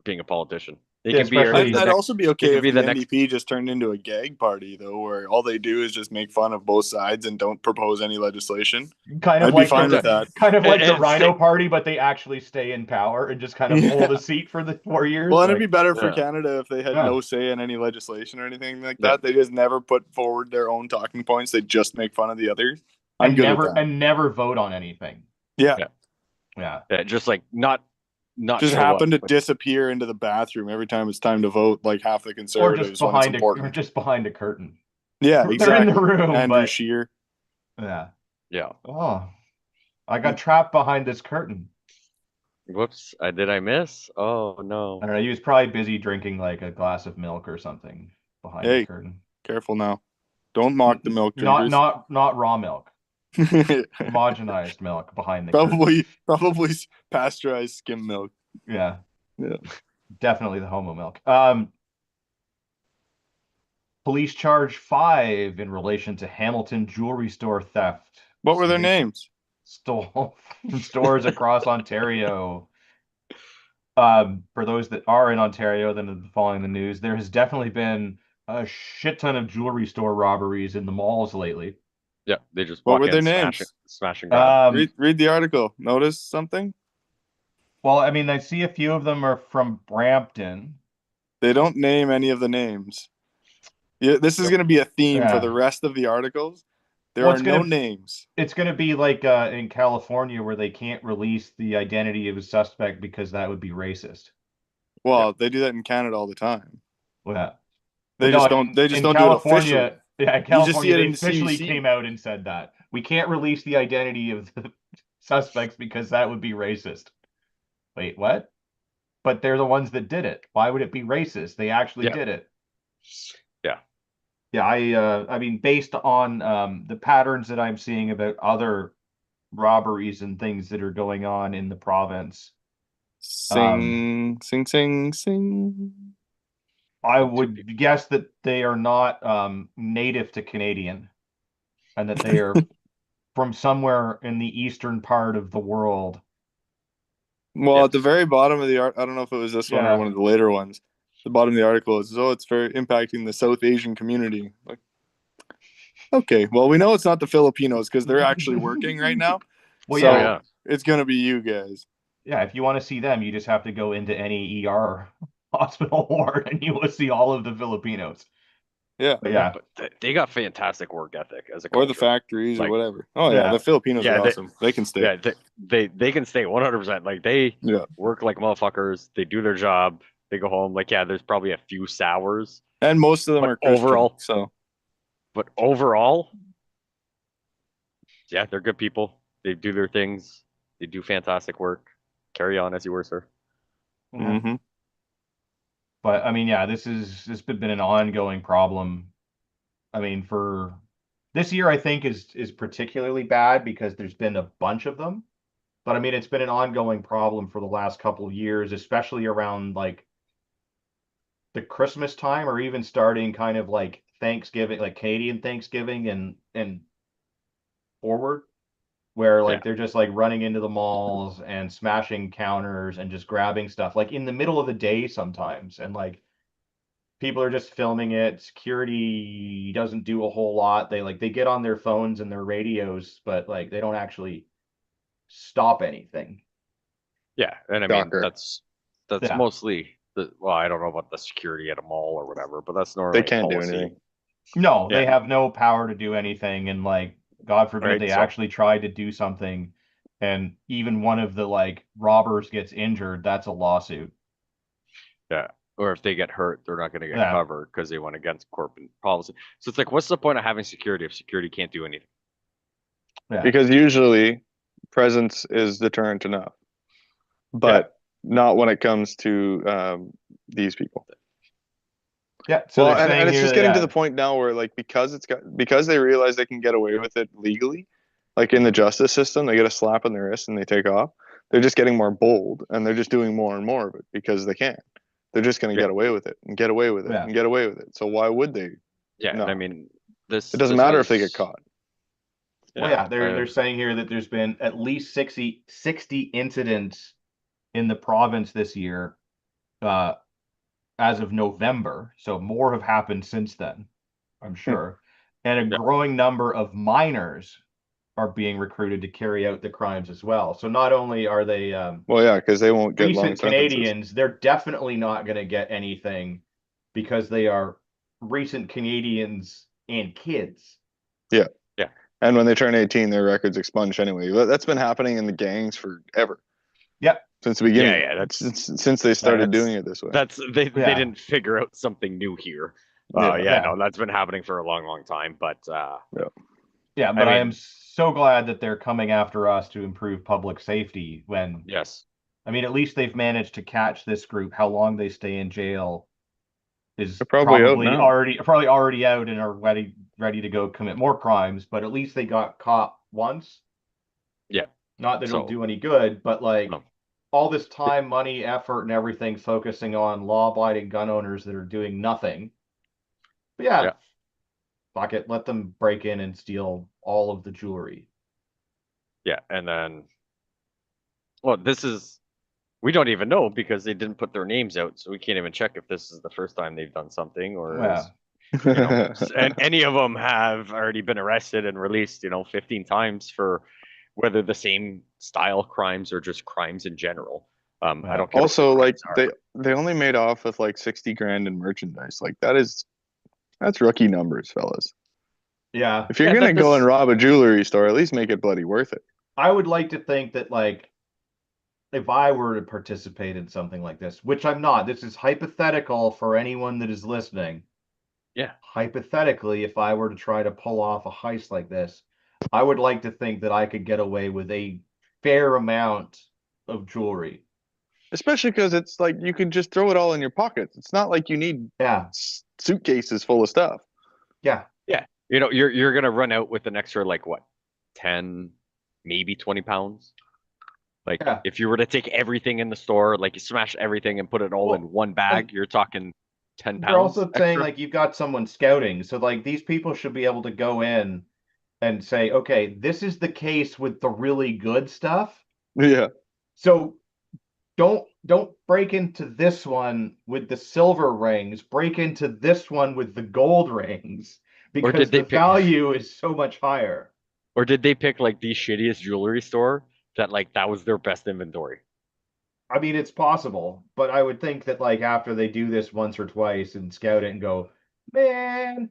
Being a politician. They Yeah, can be your, especially- the I'd next, also be it okay could if be the the next- NDP just turned into a gag party, though, where all they do is just make fun of both sides and don't propose any legislation. kind of I'd be like fine the, with that. kind of like the And Rhino stay- Party, but they actually stay in power and just kind of hold a seat for the 4 years. Well, and like, it'd be better for Yeah. Canada if they had Yeah. no say in any legislation or anything like Yeah. that. They just never put forward their own talking points. They just make fun of the others. I'm and good never with that. and never vote on anything. Yeah. Yeah. yeah, just like not Just show happen to up, but- disappear into the bathroom every time it's time to vote, like half the Or conservatives just when it's behind important. a curtain. Yeah, They're exactly. in the room, Andrew but Scheer. yeah. Yeah. Oh, I got trapped behind this curtain. Whoops. Did I miss? Oh no. I don't know. He was probably busy drinking like a glass of milk or something behind Hey. the curtain. Careful now. Don't mock the milk drinkers. Not raw milk. Homogenized milk behind the curtain. probably pasteurized skim milk. Yeah. Yeah. Definitely the homo milk. Police charge 5 in relation to Hamilton jewelry store theft. What were their They names? Stole from stores across Ontario. For those that are in Ontario, then following the news, there has definitely been a shit ton of jewelry store robberies in the malls lately. Yeah, they just What walk were their in, names? smash and grab. Read the article. Notice something? Well, I mean, I see a few of them are from Brampton. They don't name any of the names. Yeah, this is Yep. going to be a theme for Yeah. the rest of the articles. There Well, are no names. It's going to be like in California where they can't release the identity of a suspect because that would be racist. Well, they do that in Canada all the time. Yeah. They No, just don't. They just in don't do it officially. California, yeah, in You just see California, it they in the officially CBC. came out and said that we can't release the identity of the suspects because that would be racist. Wait, what? But they're the ones that did it. Why would it be racist? They actually Yeah. did it. Yeah. Yeah, I mean, based on the patterns that I'm seeing about other robberies and things that are going on in the province, Sing, sing, sing, sing. I Two would guess that they are not native to Canadian and that they are from somewhere in the eastern part of the world. Well, Yeah. at the very bottom of the art, I don't know if it was this one or Yeah. one of the later ones. The bottom of the article is, "Oh, it's very impacting the South Asian community." Like, okay, well, we know it's not the Filipinos because they're actually working right now. Well, So yeah, it's gonna be you guys. yeah. If you want to see them, you just have to go into any ER hospital ward and you will see all of the Filipinos. Yeah, But yeah, But they got fantastic work ethic as a or culture. the factories Like, or whatever. Oh yeah, yeah. the Filipinos Yeah, are awesome. They can stay. Yeah, they can stay 100%. Like they Yeah, work like motherfuckers. They do their job. They go home. Like, yeah, there's probably a few sours, and most of them but are Christian. overall, So yeah, they're good people. They do their things. They do fantastic work. Carry on as you were, sir. mhm. But I mean, yeah, this has been an ongoing problem. I mean, for this year, I think is particularly bad because there's been a bunch of them. But I mean, it's been an ongoing problem for the last couple of years, especially around like the Christmas time or even starting kind of like Thanksgiving, like Canadian Thanksgiving and forward, where Yeah, like they're just like running into the malls and smashing counters and just grabbing stuff like in the middle of the day sometimes. And like people are just filming it. Security doesn't do a whole lot. They get on their phones and their radios, but like they don't actually stop anything. yeah, and I mean Shocker. that's Yeah. mostly the. Well, I don't know about the security at a mall or whatever, but that's They normally can't do policy. anything. No, they Yeah. have no power to do anything, and like God forbid Right, they so- actually tried to do something, and even one of the like robbers gets injured, that's a lawsuit. Yeah. Or if they get hurt, they're not going to get Yeah. covered because they went against corporate policy. So it's like, what's the point of having security if security can't do anything? Yeah. Because usually presence is deterrent enough, but not when it comes to these people. Yeah. So Well, they're and saying it's here just that, getting to yeah, the point now where like because they realize they can get away with it legally, like in the justice system, they get a slap on their wrist and they take off. They're just getting more bold and they're just doing more and more of it because they can. They're just going to Yeah. get away with it and get away with it Yeah. and get away with it. So why would they? Yeah. No. And I mean, this. It doesn't this matter was- if they get caught. well, yeah, they're uh, they're saying here that there's been at least 60 incidents in the province this year, as of November. So more have happened since then, I'm sure. And a Yeah. growing number of minors are being recruited to carry out the crimes as well. So not only are they Well, yeah, because they won't get long recent sentences. Canadians, they're definitely not going to get anything because they are recent Canadians and kids. And when they turn 18, their record's expunged anyway. That's been happening in the gangs forever. Yep. Since the beginning. Yeah, that's- since they started that's- doing it this way. they Yeah. didn't figure out something new here. Yeah. No, that's been happening for a long time. But Yeah, but I am mean- so glad that they're coming after us to improve public safety when, yes, I mean, at least they've managed to catch this group. How long they stay in jail is They're probably out now. already out and are ready to go commit more crimes, but at least they got caught once. Yeah. Not that it'll So- do any good, but like No. all this time, money, effort, and everything focusing on law-abiding gun owners that are doing nothing. But yeah, Yeah. fuck it, let them break in and steal all of the jewelry. yeah, and then, well, we don't even know because they didn't put their names out, so we can't even check if this is the first time they've done something or Yeah. And any of them have already been arrested and released, 15 times for whether the same style crimes or just crimes in general. I don't care what the Also, like crimes are. they only made off with like 60 grand in merchandise. Like that's rookie numbers, fellas. Yeah. If you're Yeah, gonna that go and this, rob a jewelry store, at least make it bloody worth it. I would like to think that, like, if I were to participate in something like this, which I'm not, this is hypothetical for anyone that is listening. yeah, Hypothetically, if I were to try to pull off a heist like this, I would like to think that I could get away with a fair amount of jewelry. Especially because it's like you can just throw it all in your pockets. It's not like you need Yeah. suitcases full of stuff. Yeah. yeah. You're gonna run out with an extra like what, 10, maybe 20 pounds. Like Yeah. if you were to take everything in the store, like you smash everything and put it all Well, in one bag, you're talking 10 They're pounds also saying, extra. like, you've got someone scouting. So, like, these people should be able to go in and say, okay, this is the case with the really good stuff. Yeah. So don't break into this one with the silver rings. Break into this one with the gold rings Or because did they the pick value is so much higher. or did they pick like the shittiest jewelry store that like that was their best inventory? I mean, it's possible, but I would think that, like, after they do this once or twice and scout it and go, man,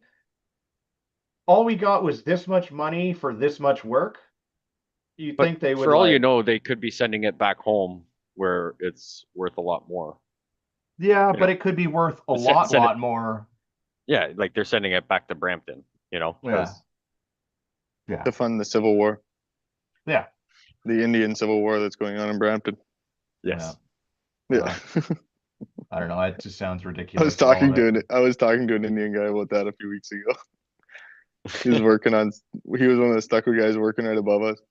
all we got was this much money for this much work. You But think they would, for all you like, know, they could be sending it back home where it's worth a lot more. yeah, You but know, it could be worth a send it. lot more. Yeah, like they're sending it back to Brampton. Yeah. Because Yeah. To fund the Civil War, Yeah. the Indian Civil War that's going on in Brampton. yes, Yeah. I don't know. It just sounds I ridiculous. was talking to an Indian guy about that a few weeks ago. He was he was one of the stucco guys working right above us.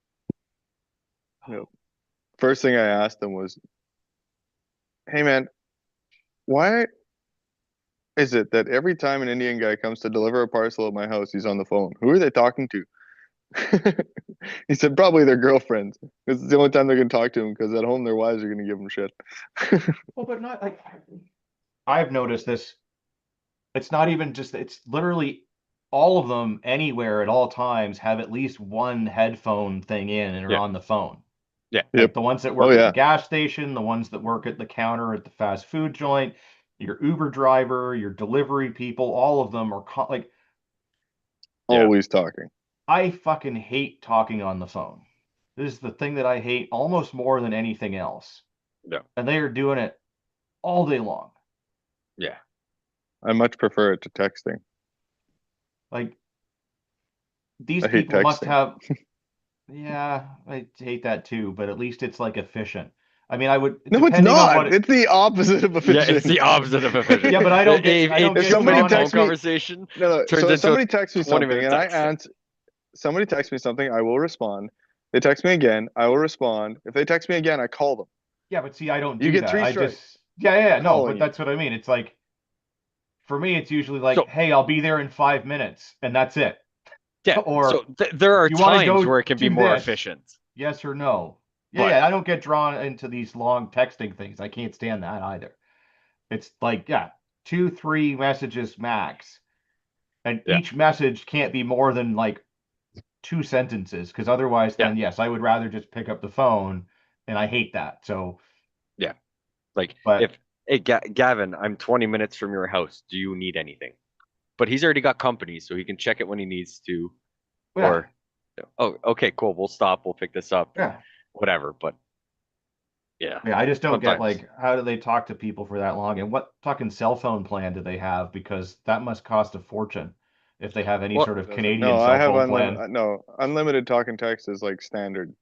Yep. First thing I asked him was, "Hey man, why is it that every time an Indian guy comes to deliver a parcel at my house, he's on the phone? Who are they talking to?" He said, "Probably their girlfriends. It's the only time they're gonna talk to him because at home their wives are gonna give them shit." Well, but not like, I've noticed this. It's not even just, it's literally all of them anywhere at all times have at least one headphone thing in and are yeah, on the phone. yeah. Like Yep. the ones that Oh work at the yeah. gas station, the ones that work at the counter at the fast food joint, your Uber driver, your delivery people, all of them are like, Yeah. Always talking. I fucking hate talking on the phone. This is the thing that I hate almost more than anything else. Yeah. And they are doing it all day long. Yeah. I much prefer it to texting. Like, these I hate people must texting. have, yeah, I hate that too, but at least it's like efficient. I mean, I would, No, it's depending on what not. It's the opposite of Yeah, efficient. it's the opposite of efficient. Yeah, but I don't get, I don't If get somebody somebody's drawn phone texts me- conversation No, turns so into if somebody texts me 20 something minute and I text. answer, somebody texts me something, I will respond. They text me again, I will respond. If they text me again, I call them. Yeah, but see, I don't You do get that. 3 I strikes. just, yeah, no, Calling but you. that's what I mean. It's like, for me, it's usually like, So hey, I'll be there in 5 minutes, and that's it. yeah, Or, so there are you want to times go where it can be do more this? efficient. Yes or no? But- Yeah, I don't get drawn into these long texting things. I can't stand that either. It's like, yeah, 2, 3 messages max. And Yeah. each message can't be more than like 2 sentences, because otherwise, then yes, I would rather just pick up the phone, and I hate that. So, Yeah. Like but if, hey, Gavin, I'm 20 minutes from your house. Do you need anything? But he's already got company, so he can check it when he needs to. yeah, Or, oh, okay, cool. We'll stop. We'll pick this up. yeah, Whatever. But yeah, I just don't get, sometimes. like, how do they talk to people for that long, and what fucking cell phone plan do they have? Because that must cost a fortune if they have any Well, sort of Doesn't- Canadian No, I cell have phone plan. unlimited talk and text is like standard.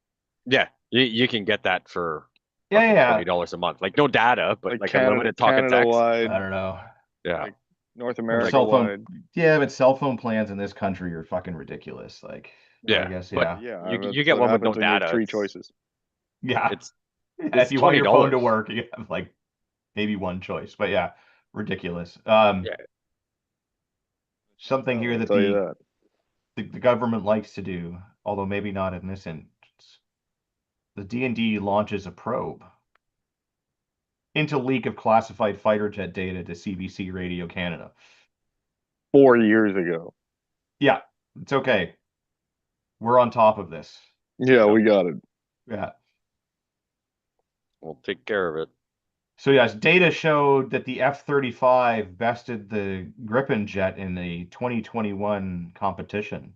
Yeah, you can get that for Yeah, fucking yeah. $20 a month. Like no data, but like Canada, unlimited talk and Canada text. wide, I don't know. Yeah. like North But America cell phone, wide. yeah, but cell phone plans in this country are fucking ridiculous. Like, I Yeah, guess, but yeah, Yeah, you that's get what one with no happens when you have data. 3 It's, choices. yeah. it's If you want your phone to $20. work, you have like maybe one choice. But yeah, ridiculous. Yeah. Something here I'll that tell you that. the government likes to do, although maybe not in this instance. The D&D launches a probe into leak of classified fighter jet data to CBC Radio Canada. 4 years ago. Yeah, it's okay. We're on top of this. Yeah, we got it. Yeah. We'll take care of it. So yes, data showed that the F-35 bested the Gripen jet in the 2021 competition.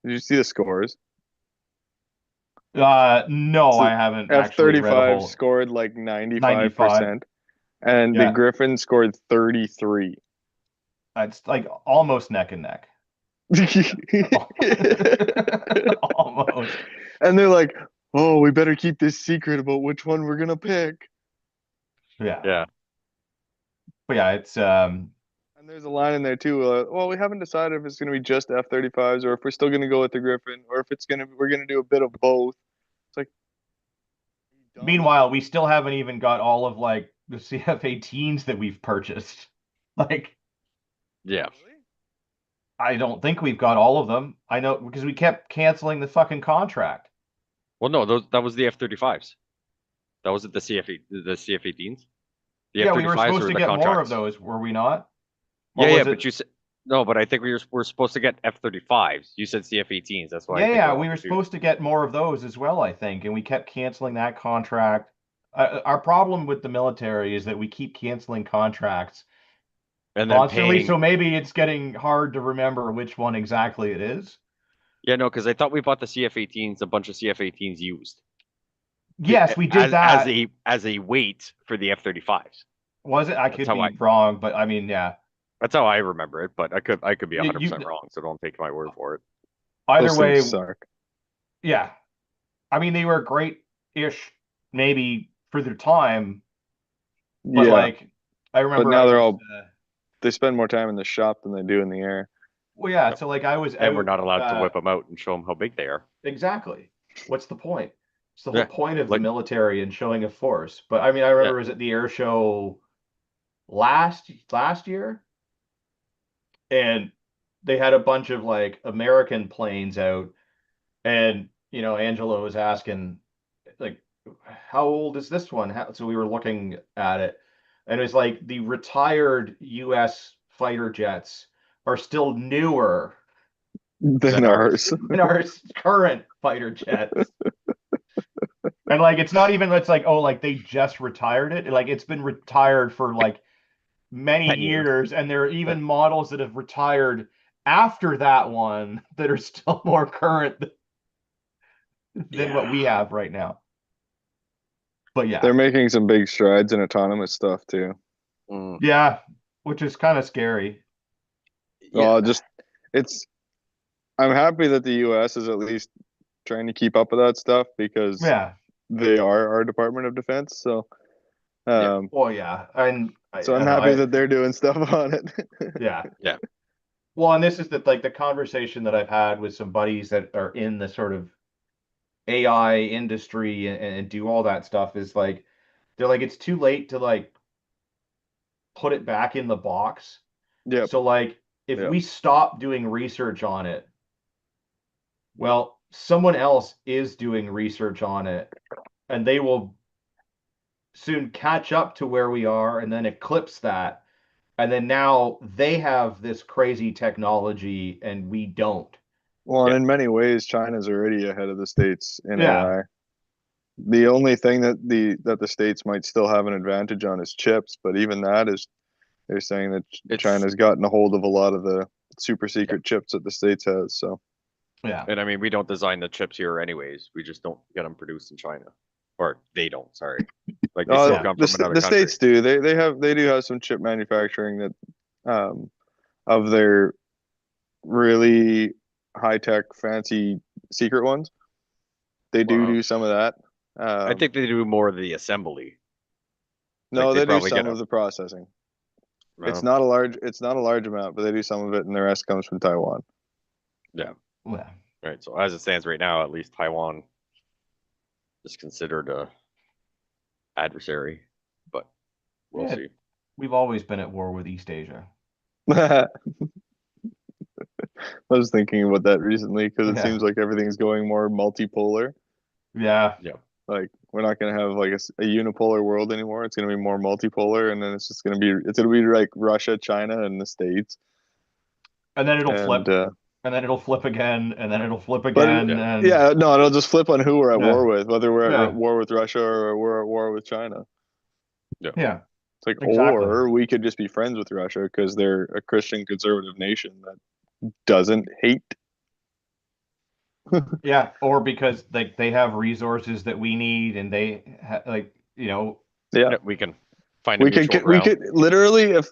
Did you see the scores? No, So I haven't actually read a F-35 whole scored like 95. 95%, and the Yeah, Griffin scored 33. it's like almost neck and neck. Almost. And they're like, "Oh, we better keep this secret about which one we're gonna pick." Yeah. Yeah. But yeah, it's And there's a line in there too. Well, we haven't decided if it's gonna be just F-35s or if we're still gonna go with the Griffin or if we're gonna do a bit of both. It's like, dumb. meanwhile, we still haven't even got all of like the CF-18s that we've purchased. Like, Yeah. Really? I don't think we've got all of them. I know because we kept canceling the fucking contract. Well, no, that was the F-35s. That wasn't the CF-18s. The Yeah, we were F-35s supposed were to the get more of contracts. those, were we not? Or Yeah, was yeah, it? but you said no, but I think we're supposed to get F-35s. You said CF-18s. That's why I think Yeah, we're all we were confused. supposed to get more of those as well, I think, and we kept canceling that contract. Our problem with the military is that we keep canceling contracts And then constantly, paying. so maybe it's getting hard to remember which one exactly it is. Yeah, no, because I thought we bought the CF-18s, a bunch of CF-18s used Yes, we did as that. as a weight for the F-35s. Was it? I That's could how be wrong, but I mean, yeah. that's how I remember it, but I could be You, 100% you wrong, so don't take my word for it. either Those things way, suck. yeah. I mean, they were great-ish, maybe for their time, but Yeah, like, I but remember now I they're was. all they spend more time in the shop than they do in the air. Well, yeah, Yep. so like I was And we're out not allowed to whip them out and show them how big they are. exactly. What's the point? It's the whole Yeah, point of the like military and showing a force. But I mean, I yeah, remember it was at the air show last year, and they had a bunch of like American planes out, and Angela was asking like, how old is this one? So we were looking at it, and it was like the retired U.S. fighter jets are still newer Than than ours. ours. than our current fighter jets. And like it's not even it's like oh like they just retired it. Like it's been retired for like many 10 years. years, and there are even models that have retired after that one that are still more current than what we Yeah. have right now. But yeah. They're making some big strides in autonomous stuff too. Mm. Yeah, which is kind of scary. Yeah. It's I'm happy that the US is at least trying to keep up with that stuff because Yeah. they are our Department of Defense. So Yeah. Well, yeah. And I so I'm don't know. happy that they're doing stuff on it. Yeah. Yeah. Well, and this is the conversation that I've had with some buddies that are in the sort of AI industry and do all that stuff is like they're like it's too late to like put it back in the box. Yep. So like if Yep. we stop doing research on it, well, someone else is doing research on it and they will soon catch up to where we are and then eclipse that. And then now they have this crazy technology and we don't. Well, and Yeah. in many ways, China's already ahead of the States in Yeah. AI. The only thing that the States might still have an advantage on is chips, but even that is they're saying that It's China's gotten a hold of a lot of the super secret chips that the States has. So Yeah. and I mean we don't design the chips here anyways. We just don't get them produced in China. Or they don't, sorry. Like they still Yeah. come from another the country. States do they do have some chip manufacturing that of their really high tech fancy secret ones. They do Well, some of that. I think they do more of the assembly. No, Like they they do probably get some a of the processing. well, It's not a large amount, but they do some of it, and the rest comes from Taiwan. yeah. Yeah. Right. So as it stands right now, at least Taiwan is considered a adversary, but we'll Yeah. see. We've always been at war with East Asia. I was thinking about that recently because it Yeah. seems like everything's going more multipolar. Yeah. Yeah. Like we're not gonna have like a unipolar world anymore. It's gonna be more multipolar, and then it's gonna be like Russia, China, and the States. and then it'll flip, And and then it'll flip again, and then it'll flip but again, Yeah. and yeah, no, it'll just flip on who we're at Yeah. war with, whether we're Yeah. at war with Russia or we're at war with China. yeah, It's like, Exactly. or we could just be friends with Russia because they're a Christian conservative nation that doesn't hate. yeah, or because like they have resources that we need, and they like Yeah, Yeah, we can find a we mutual could we ground. could literally, if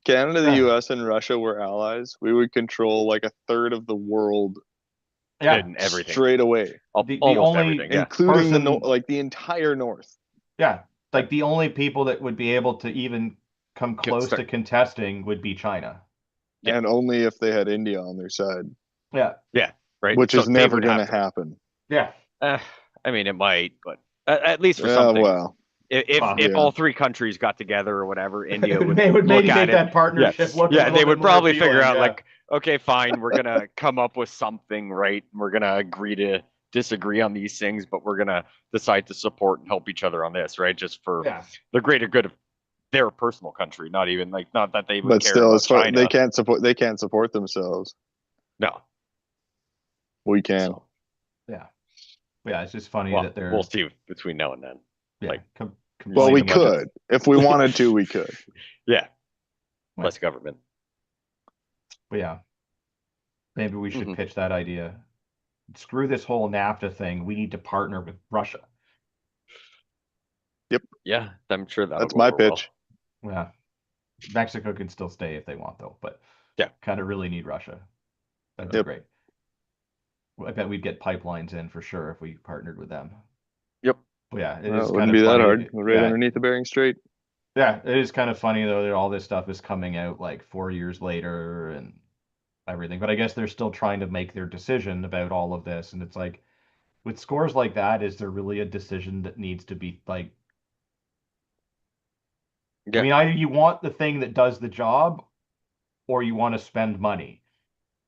Canada, the Yeah. U.S., and Russia were allies, we would control like a third of the world yeah, in everything. straight away, The Almost only- everything. Yeah. including Person- like the entire North. yeah. Like the only people that would be able to even come close to contesting would be China. Yeah. And only if they had India on their side, Yeah, Right. which So is they never would going to have happen. yeah, I mean, it might, but at least for Yeah, something. well, If Yeah. all three countries got together or whatever, India would they would look maybe at make it. that partnership look. a Yeah, little they bit would more probably figure appealing, out yeah. like, okay, fine, we're gonna come up with something, right? We're gonna agree to disagree on these things, but we're gonna decide to support and help each other on this, right? Just for yeah, the greater good of their personal country, not even like not that they would but care still, about as far China. they can't support themselves. No, We can. so, yeah. It's just funny well, that they're we'll see between now and then. yeah, like- Well, we complaining about- could if we wanted to. We could. Yeah, Right. less government. But yeah, maybe we should Mhm. pitch that idea. Screw this whole NAFTA thing. We need to partner with Russia. Yeah, I'm sure that'll That's go my over well. pitch. Yeah, Mexico can still stay if they want, though. But Yeah. kind of really need Russia. That'd be Yep. great. I bet we'd get pipelines in for sure if we partnered with them. Yep. But yeah, it Well, is it kind wouldn't of be that funny. hard. We're right Yeah, underneath the Bering Strait. yeah, it is kind of funny though that all this stuff is coming out like 4 years later and everything. But I guess they're still trying to make their decision about all of this, and it's like with scores like that, is there really a decision that needs to be like? Yeah. I mean, either you want the thing that does the job, or you want to spend money.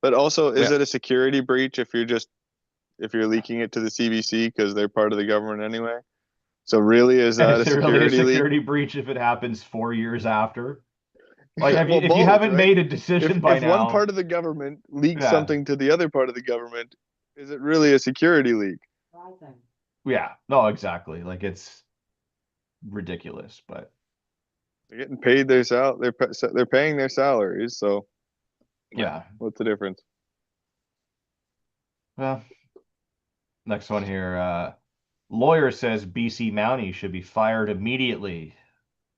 But also, is Yeah. it a security breach if you're leaking it to the CBC because they're part of the government anyway? So really, is that Is a there really a security leak? security breach if it happens 4 years after? Like, if Well, you both, haven't right? made a decision by If now, one part of the government leaks Yeah. something to the other part of the government, is it really a security leak? yeah, no, exactly. Like it's ridiculous, but They're getting paid their they're paying their salaries. So yeah. what's the difference? Well, next one here. Lawyer says BC Mountie should be fired immediately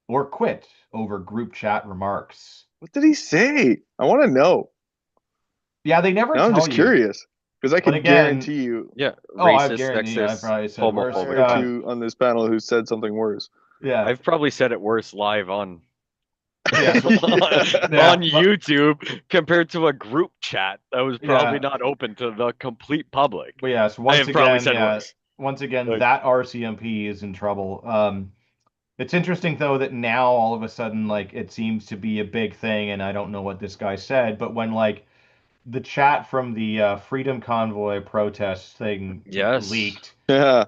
or quit over group chat remarks. What did he say? I want to know. Yeah, they never Now I'm tell just you. curious because I But can again- guarantee you Yeah, Oh, I've racist, guaranteed you, I sexist, probably said worse. one homophobic. or two on this panel who said something worse. Yeah, I've probably said it worse live on Yeah, so- Yeah. on YouTube compared to a group chat that was probably Yeah. not open to the complete public. but yeah. So I once have probably again, said yeah, worse. once again, Like- that RCMP is in trouble. It's interesting though that now all of a sudden, like, it seems to be a big thing, and I don't know what this guy said, but when like the chat from the Freedom Convoy protest thing Yes. leaked, Yeah.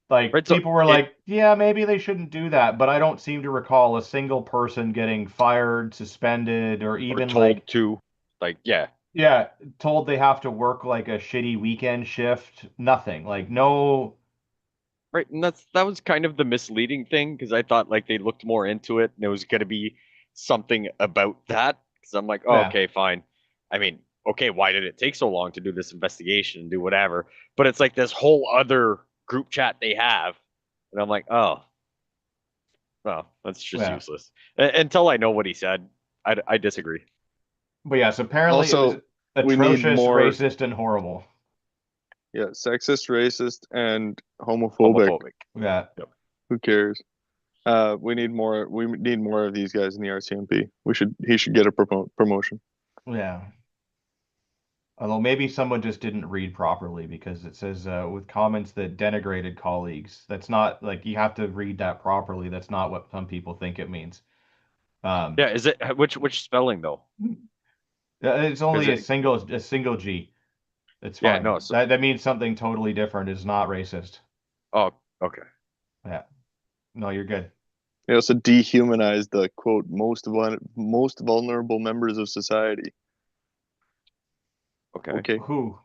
like Right, so people were it- like, yeah, maybe they shouldn't do that, but I don't seem to recall a single person getting fired, suspended, or Or even told like, to, like, yeah, yeah, told they have to work like a shitty weekend shift. Nothing. Like no. right. And that was kind of the misleading thing because I thought like they looked more into it and it was going to be something about that. Because I'm like, oh, Yeah. okay, fine. I mean, okay, why did it take so long to do this investigation and do whatever? But it's like this whole other group chat they have, and I'm like, oh, that's just Yeah. useless. Until I know what he said, I disagree. But yes, apparently Also, it was we need atrocious, more- racist, and horrible. Yeah. Sexist, racist, and homophobic. Homophobic. Yeah. Who cares? We need more. We need more of these guys in the RCMP. He should get a promotion. Yeah. Although maybe someone just didn't read properly because it says with comments that denigrated colleagues. That's not like you have to read that properly. That's not what some people think it means. Yeah, is it which spelling though? It's only Is a single G. It's Yeah, fine. no, so- that means something totally different. It's not racist. Oh, okay. No, you're good. They also dehumanize the quote most vulnerable members of society. Okay. Okay. Who?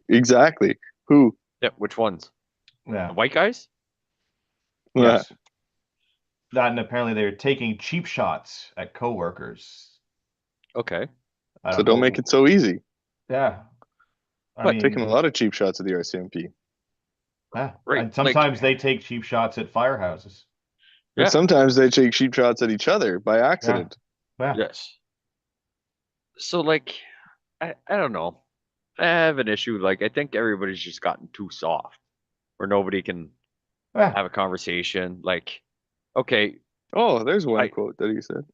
Exactly. Who? Yeah. Which ones? The Yeah. white guys? Yes. That, and apparently they're taking cheap shots at coworkers. Okay. I So don't don't know. make it so easy. Yeah. I But Taking a mean, lot of cheap shots at the RCMP. yeah. right, And sometimes they take cheap shots at firehouses. And Yeah. sometimes they take cheap shots at each other by Yeah. accident. Yeah. Yes. So like, I don't know. I have an issue. Like, I think everybody's just gotten too soft, where nobody can Yeah. have a conversation. Like, okay, Oh, there's one I quote that he said.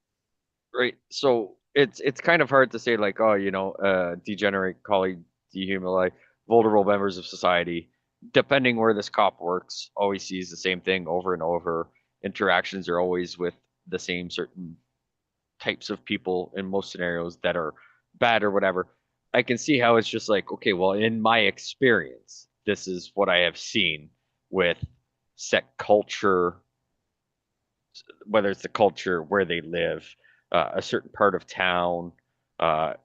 right. So it's kind of hard to say like, oh, degenerate, colleague, dehumanize, vulnerable members of society. Depending where this cop works, always sees the same thing over and over. Interactions are always with the same certain types of people in most scenarios that are bad or whatever. I can see how it's just like, okay, well, in my experience, this is what I have seen with set culture, whether it's the culture where they live, a certain part of town,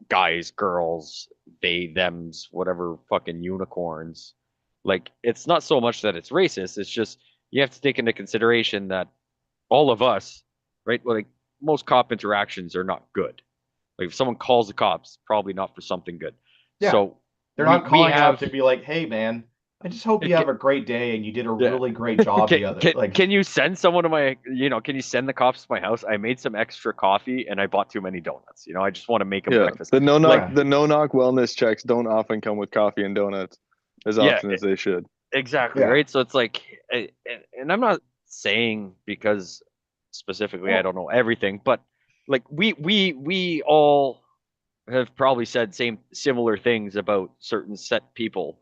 guys, girls, they, thems, whatever fucking unicorns. Like, it's not so much that it's racist, it's just you have to take into consideration that all of us, right? Like, most cop interactions are not good. Like, if someone calls the cops, probably not for something good. Yeah. So They're we not calling out have to be like, "Hey, man, I just hope you have a great day and you did a yeah. really great job the other." Like, Can you send someone to my, can you send the cops to my house? I made some extra coffee and I bought too many donuts. I just want to make them Yeah. breakfast. The no Like, knock wellness checks don't often come with coffee and donuts as yeah, often as they should. exactly, Yeah. right? So it's like, and I'm not saying because specifically I Well- don't know everything, but like we all have probably said similar things about certain set people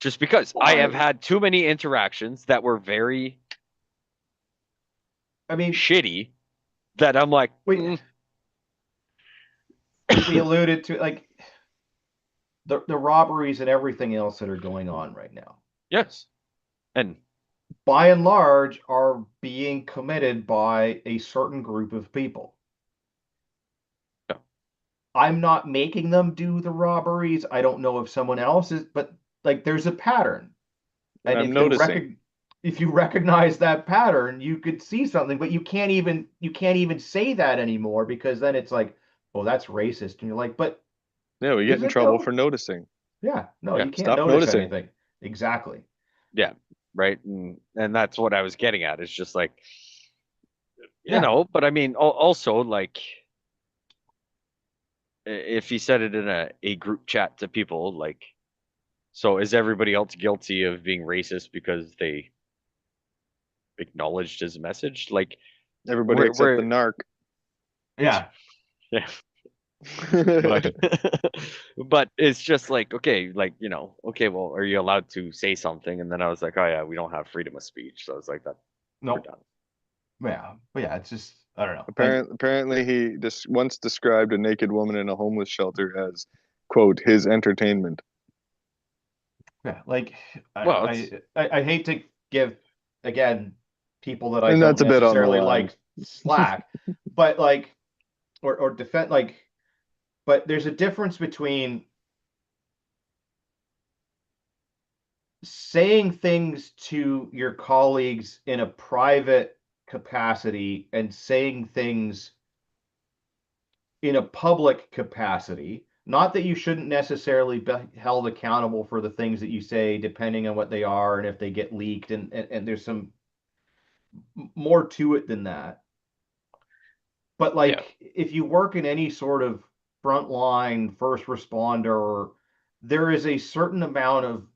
just because I have had too many interactions that were very I mean, shitty that I'm like, we alluded to like the robberies and everything else that are going on right now. yes. And By and large, are being committed by a certain group of people. Yeah. I'm not making them do the robberies. I don't know if someone else is, but like there's a pattern. And I'm if noticing. if you recognize that pattern, you could see something, but you can't even say that anymore because then it's like, well, that's racist. And you're like, but Yeah, we get is in it trouble though? for noticing. Yeah, no, Yeah, you can't stop notice noticing. anything. Exactly. yeah, right. And that's what I was getting at. It's just like, Yeah. but I mean, also like if he said it in a group chat to people, like, so is everybody else guilty of being racist because they acknowledged his message? Like, Everybody except the narc. Yeah. yeah, but but it's just like, okay, like, okay, well, are you allowed to say something? And then I was like, oh yeah, we don't have freedom of speech. So I was like, that we're Nope. done. Yeah. But yeah, it's just I don't know. Apparently, he just once described a naked woman in a homeless shelter as, quote, his entertainment. Yeah, like Well, I hate to give again people that I And don't that's a bit on the necessarily line. like slack, but like or defend like, but there's a difference between saying things to your colleagues in a private capacity and saying things in a public capacity. Not that you shouldn't necessarily be held accountable for the things that you say, depending on what they are and if they get leaked, and there's some more to it than that. But yeah, like, if you work in any sort of frontline first responder, there is a certain amount of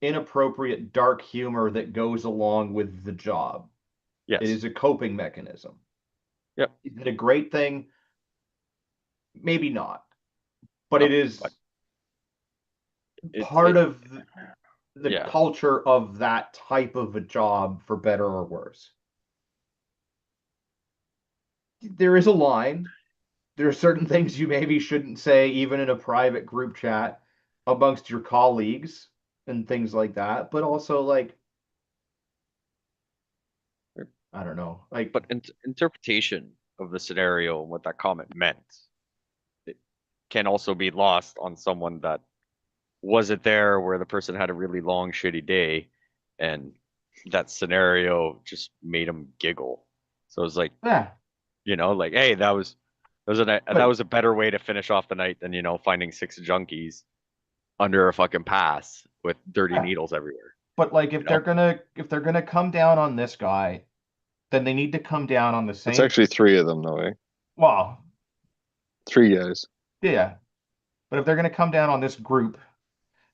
inappropriate dark humor that goes along with the job. It yes, is a coping mechanism. yep. Is it a great thing? Maybe not. But No, it is but part of the yeah, culture of that type of a job, for better or worse. There is a line. There are certain things you maybe shouldn't say, even in a private group chat amongst your colleagues and things like that. But also, like, I don't know. Like, but interpretation of the scenario and what that comment meant, it can also be lost on someone that was it there where the person had a really long, shitty day, and that scenario just made them giggle? So it was like, Yeah. like, hey, that was a better way to finish off the night than finding 6 junkies under a fucking pass with dirty Yeah. needles everywhere. But like if they're gonna come down on this guy, then they need to come down on the same. It's actually 3 of them, though, eh? Well, 3 guys. yeah. But if they're gonna come down on this group,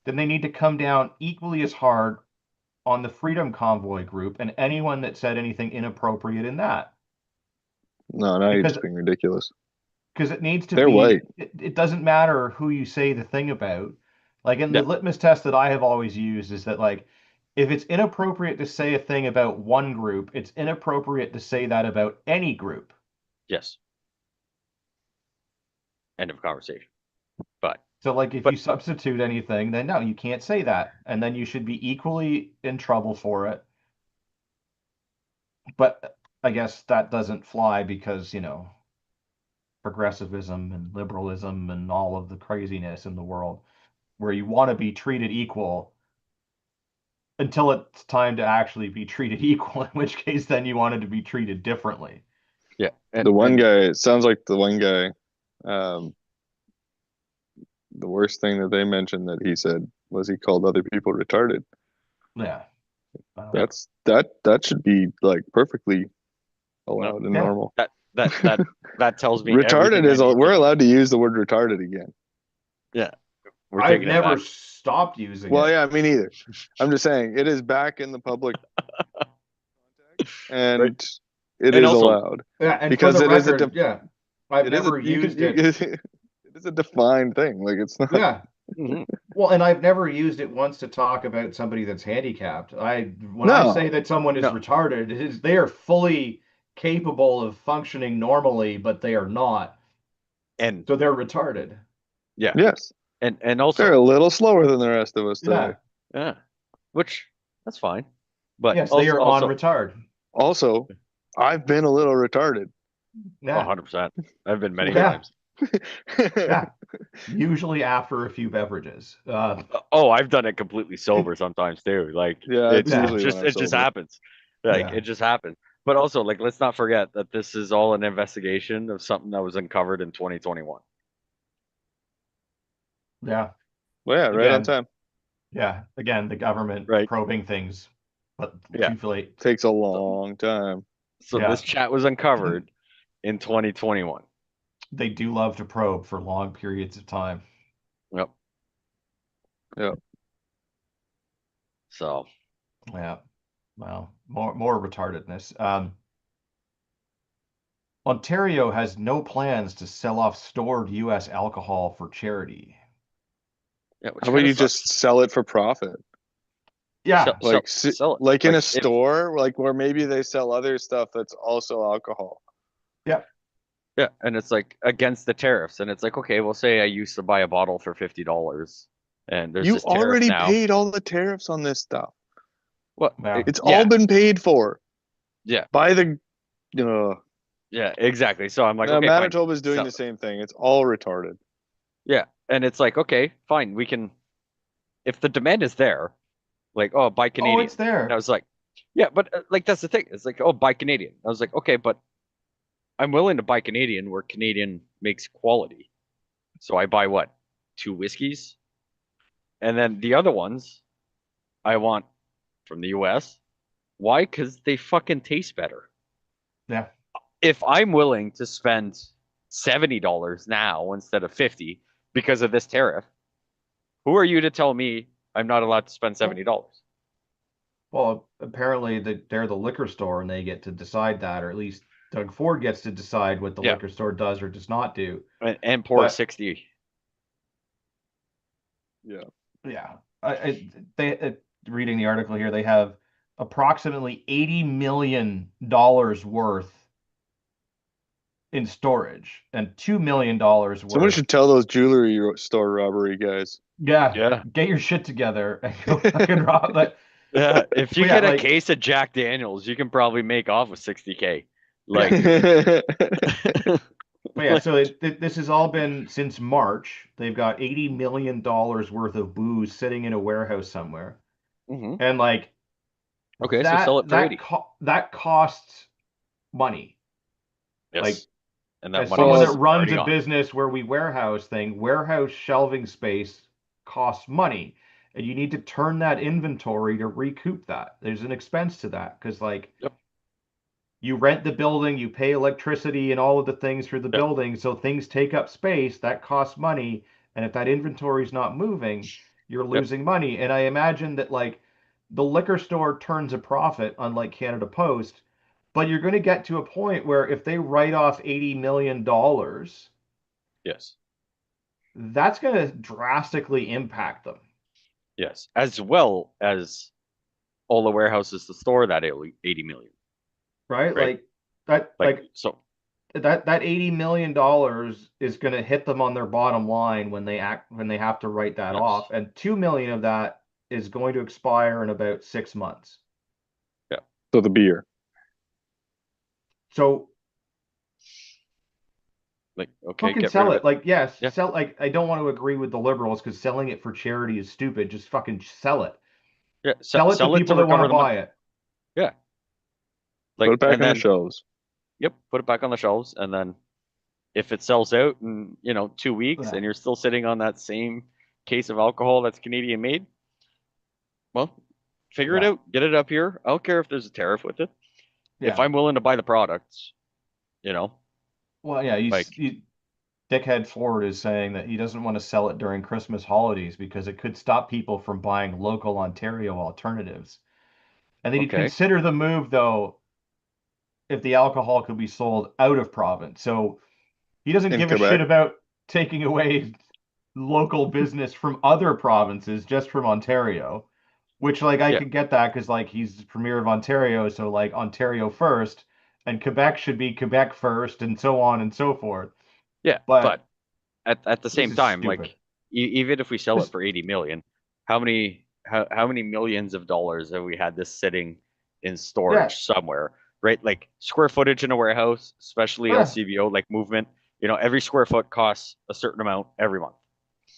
then they need to come down equally as hard on the Freedom Convoy group and anyone that said anything inappropriate in that. No, now you're Because just being ridiculous. because it needs to They're be white. it doesn't matter who you say the thing about. Like in the Yeah. litmus test that I have always used is that like if it's inappropriate to say a thing about one group, it's inappropriate to say that about any group. Yes. End of conversation. But So like if But- you substitute anything, then no, you can't say that. And then you should be equally in trouble for it. But I guess that doesn't fly because, progressivism and liberalism and all of the craziness in the world where you want to be treated equal until it's time to actually be treated equal, in which case then you wanted to be treated differently. yeah, The one guy, it sounds like the one guy, the worst thing that they mentioned that he said was he called other people retarded. Yeah. That should be like perfectly allowed and Yeah. normal. that tells me Retarded everything I is need to we're know. allowed to use the word retarded again. We're I've taking it never back. stopped using Well, it. yeah, me neither. I'm just saying it is back in the public and Right. it And is also- allowed. Yeah, and because for the it is a record, yeah, I've It is never a, you used can, it. it is a defined thing. Like it's not. Yeah. Mhm. Well, and I've never used it once to talk about somebody that's handicapped. When I No. say that someone is No. retarded, it is they are fully capable of functioning normally, but they are not. And So they're retarded. Yes, and also they're a little slower than the rest of us today. Yeah. yeah, which that's fine. But Yes, they are also on retard. Also, I've been a little retarded. Yeah. 100%. I've been many Yeah. times. Yeah. Usually after a few beverages. Oh, I've done it completely sober sometimes too. Like Yeah, it's Yeah. usually just when I'm it just sober. happens. Like Yeah. it just happens. But also, like, let's not forget that this is all an investigation of something that was uncovered in 2021. Yeah. Well, yeah, right on Again. time. Yeah. Again, the government Right. probing things, but Yeah. too late. Takes a long time. So Yeah. this chat was uncovered in 2021. They do love to probe for long periods of time. Yep. Yep. So Yeah. Well, more retardedness. Ontario has no plans to sell off stored U.S. alcohol for charity. yeah, which How about kinda you sucks. just sell it for profit? Yeah. Sell- Like, sell it. like in Like, a if- store, like where maybe they sell other stuff that's also alcohol. Yeah, and it's like against the tariffs, and it's like, okay, well, say I used to buy a bottle for $50, and there's You this tariff already now. paid all the tariffs on this stuff. What? Yeah. It's yeah, all been paid for yeah, by the. yeah, exactly. So I'm like, Now okay, fine. Manitoba's doing sell the it. same thing. It's all retarded. Yeah, and it's like, okay, fine, we can. If the demand is there, like, oh, buy Oh, Canadian. it's there. And I was like, yeah, but like that's the thing. It's like, oh, buy Canadian. I was like, okay, but I'm willing to buy Canadian where Canadian makes quality. So I buy what? 2 whiskeys? And then the other ones I want from the US. Why? Because they fucking taste better. Yeah. If I'm willing to spend $70 now instead of 50 because of this tariff, who are you to tell me I'm not allowed to spend $70? Well, apparently they're the liquor store and they get to decide that, or at least Doug Ford gets to decide what the Yeah. liquor store does or does not do. And pour But- 60. Yeah. Yeah. Reading the article here, they have approximately $80 million worth in storage and $2 million worth. Someone should tell those jewelry store robbery guys. Yeah. Yeah. Get your shit together and go fucking rob that. Yeah, if you But yeah, get a like- case of Jack Daniels, you can probably make off with 60K. Like, But yeah, so this has all been since March. They've got $80 million worth of booze sitting in a warehouse somewhere. Hmm. And like Okay, so that sell it for 80. that costs money. Like Yes. And that as money someone that is runs already a gone. business where we warehouse shelving space costs money. And you need to turn that inventory to recoup that. There's an expense to that because like Yep. you rent the building, you pay electricity and all of the things for the Yep. building, so things take up space, that costs money. And if that inventory is not moving, you're Yep. losing money. And I imagine that like the liquor store turns a profit, unlike Canada Post, but you're going to get to a point where if they write off $80 million, Yes. that's going to drastically impact them, Yes. As well as all the warehouses to store that 80 million, right? right? Like So that $80 million is going to hit them on their bottom line when they have to write that yes. off, and 2 million of that is going to expire in about 6 months. Yeah. So the beer. So Like, okay, fucking get rid sell of it. it. Like, yes, Yeah. sell. Like, I don't want to agree with the liberals because selling it for charity is stupid. Just fucking sell it. Yeah. Sell it to Sell it to people that want recover to the money. buy it. Yeah. Put Like, it back and on the then, shelves. yep, put it back on the shelves. And then if it sells out in, 2 weeks Yeah. and you're still sitting on that same case of alcohol that's Canadian made, well, figure it Yeah. out. Get it up here. I don't care if there's a tariff with it. If Yeah. I'm willing to buy the products, Well, yeah. like, Dickhead Ford is saying that he doesn't want to sell it during Christmas holidays because it could stop people from buying local Ontario alternatives. And then he'd okay, consider the move, though, if the alcohol could be sold out of province. So he doesn't In give a shit Quebec. about taking away local business from other provinces, just from Ontario, which, like, I yeah, could get that because, like, he's the premier of Ontario. So, like, Ontario first, and Quebec should be Quebec first, and so on and so forth. yeah. But But at the this same is time, stupid. like, even if we sell it This, for 80 million, how many millions of dollars have we had this sitting in yeah, storage somewhere, right? Like square footage in a warehouse, especially yeah, LCBO, like movement, every square foot costs a certain amount every month.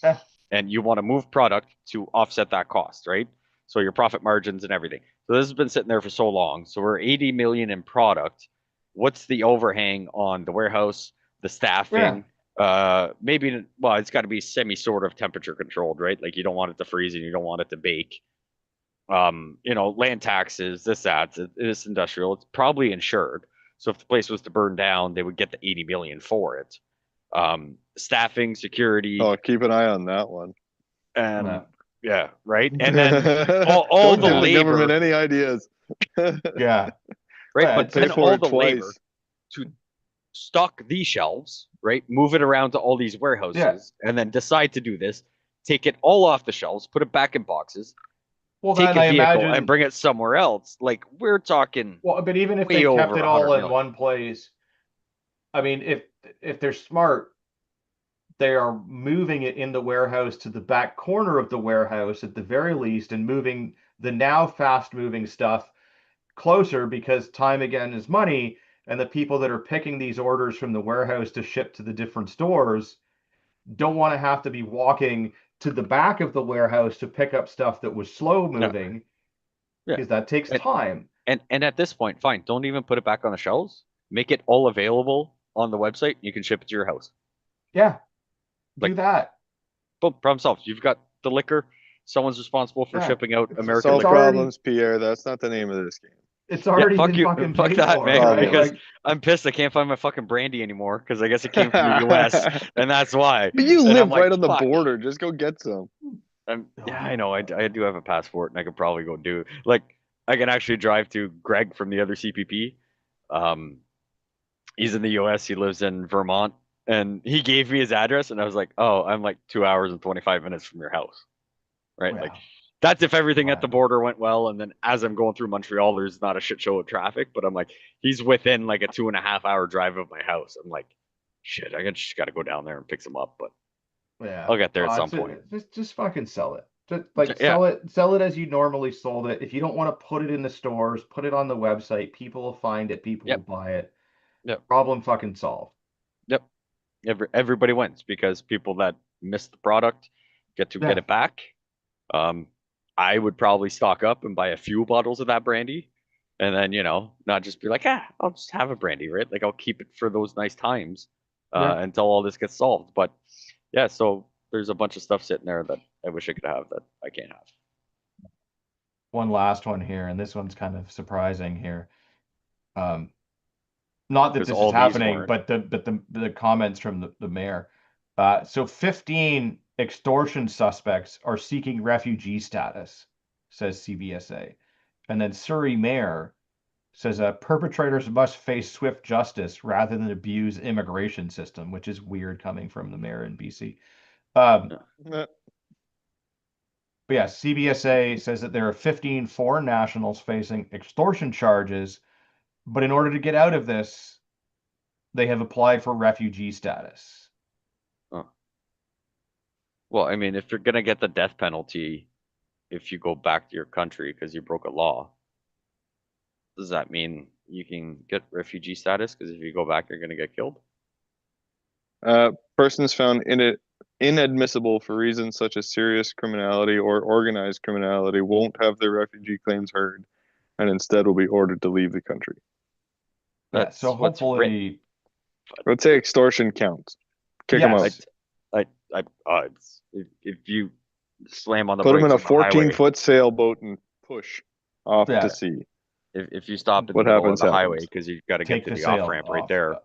yeah. And you want to move product to offset that cost, right? So your profit margins and everything. So this has been sitting there for so long. So we're 80 million in product. What's the overhang on the warehouse, the Yeah. staffing? Maybe, well, it's got to be sort of temperature controlled, right? Like you don't want it to freeze and you don't want it to bake. Land taxes, that, it is industrial. It's probably insured. So if the place was to burn down, they would get the 80 million for it. Staffing, security, Oh, keep an eye on that one. and yeah, right. And then all Don't the give the labor, government any ideas. Yeah. right? Yeah, But Pay then it's for all it the labor twice. to stock these shelves, right? Move it around to all these yeah. warehouses, and then decide to do this. Take it all off the shelves, put it back in boxes, Well, take then a I vehicle and imagine. bring it somewhere else. Like we're talking Well, but even if they way kept over it a hundred all in million. one place, I mean, if they're smart, they are moving it in the warehouse to the back corner of the warehouse at the very least, and moving the now fast moving stuff closer because time again is money, and the people that are picking these orders from the warehouse to ship to the different stores don't want to have to be walking to the back of the warehouse to pick up stuff that was slow No, moving yeah. because that takes And, time. and at this point, fine. Don't even put it back on the shelves. Make it all available on the website. You can ship it to your house. Yeah, do Like, that. boom, problem solved. You've got the liquor. Someone's responsible for Yeah, shipping out American Solve it's liquor. already problems, Pierre. That's not the name of this game. it's Yeah, already fuck been you. fucking Fuck paid that, for, man. right? Problems. Because Like, I'm pissed. I can't find my fucking brandy anymore because I guess it came from the US, and that's why. But you And I'm live like, right on the fuck. border. Just go get some. Yeah, I know. I do have a passport, and I could probably go do like I can actually drive to Greg from the other CPP. Um, he's in the US. He lives in Vermont, and he gave me his address, and I was like, oh, I'm like 2 hours and 25 minutes from your house, right? Like well, that's if everything at the whatever. border went well. And then as I'm going through Montreal, there's not a shit show of traffic, but I'm like, he's within like a 2.5 hour drive of my house. I'm like, shit, just got to go down there and pick some up, but Yeah, I'll get there at some point. just fucking sell it. Just like Yeah, sell it as you normally sold it. If you don't want to put it in the stores, put it on the website. People will find it. People will yep, buy it. yep, Problem fucking solved. yep. everybody wins because people that miss the product get to Yeah. get it back. I would probably stock up and buy a few bottles of that brandy, and then not just be like, I'll just have a brandy, right? Like I'll keep it for those nice times Yeah. until all this gets solved. But yeah, so there's a bunch of stuff sitting there that I wish I could have that I can't have. One last one here, and this one's kind of surprising here. Not that Because this is all these happening, weren't. but the comments from the mayor. So 15 extortion suspects are seeking refugee status, says CBSA. And then Surrey mayor says perpetrators must face swift justice rather than abuse immigration system, which is weird coming from the mayor in BC. But yeah, CBSA says that there are 15 foreign nationals facing extortion charges, but in order to get out of this, they have applied for refugee status. Oh. Well, I mean, if you're gonna get the death penalty if you go back to your country because you broke a law, does that mean you can get refugee status? Because if you go back, you're gonna get killed. Persons found inadmissible for reasons such as serious criminality or organized criminality won't have their refugee claims heard, and instead will be ordered to leave the country. Yeah, That's so what's written. hopefully, Let's say extortion counts. Kick them out. yes. If you slam on the Put them brakes in a on the highway, 14-foot sailboat and push off Yeah. to sea. if you stop in What the middle of happens, the highway happens. because you've got to Take get to the the sail off ramp right off. there,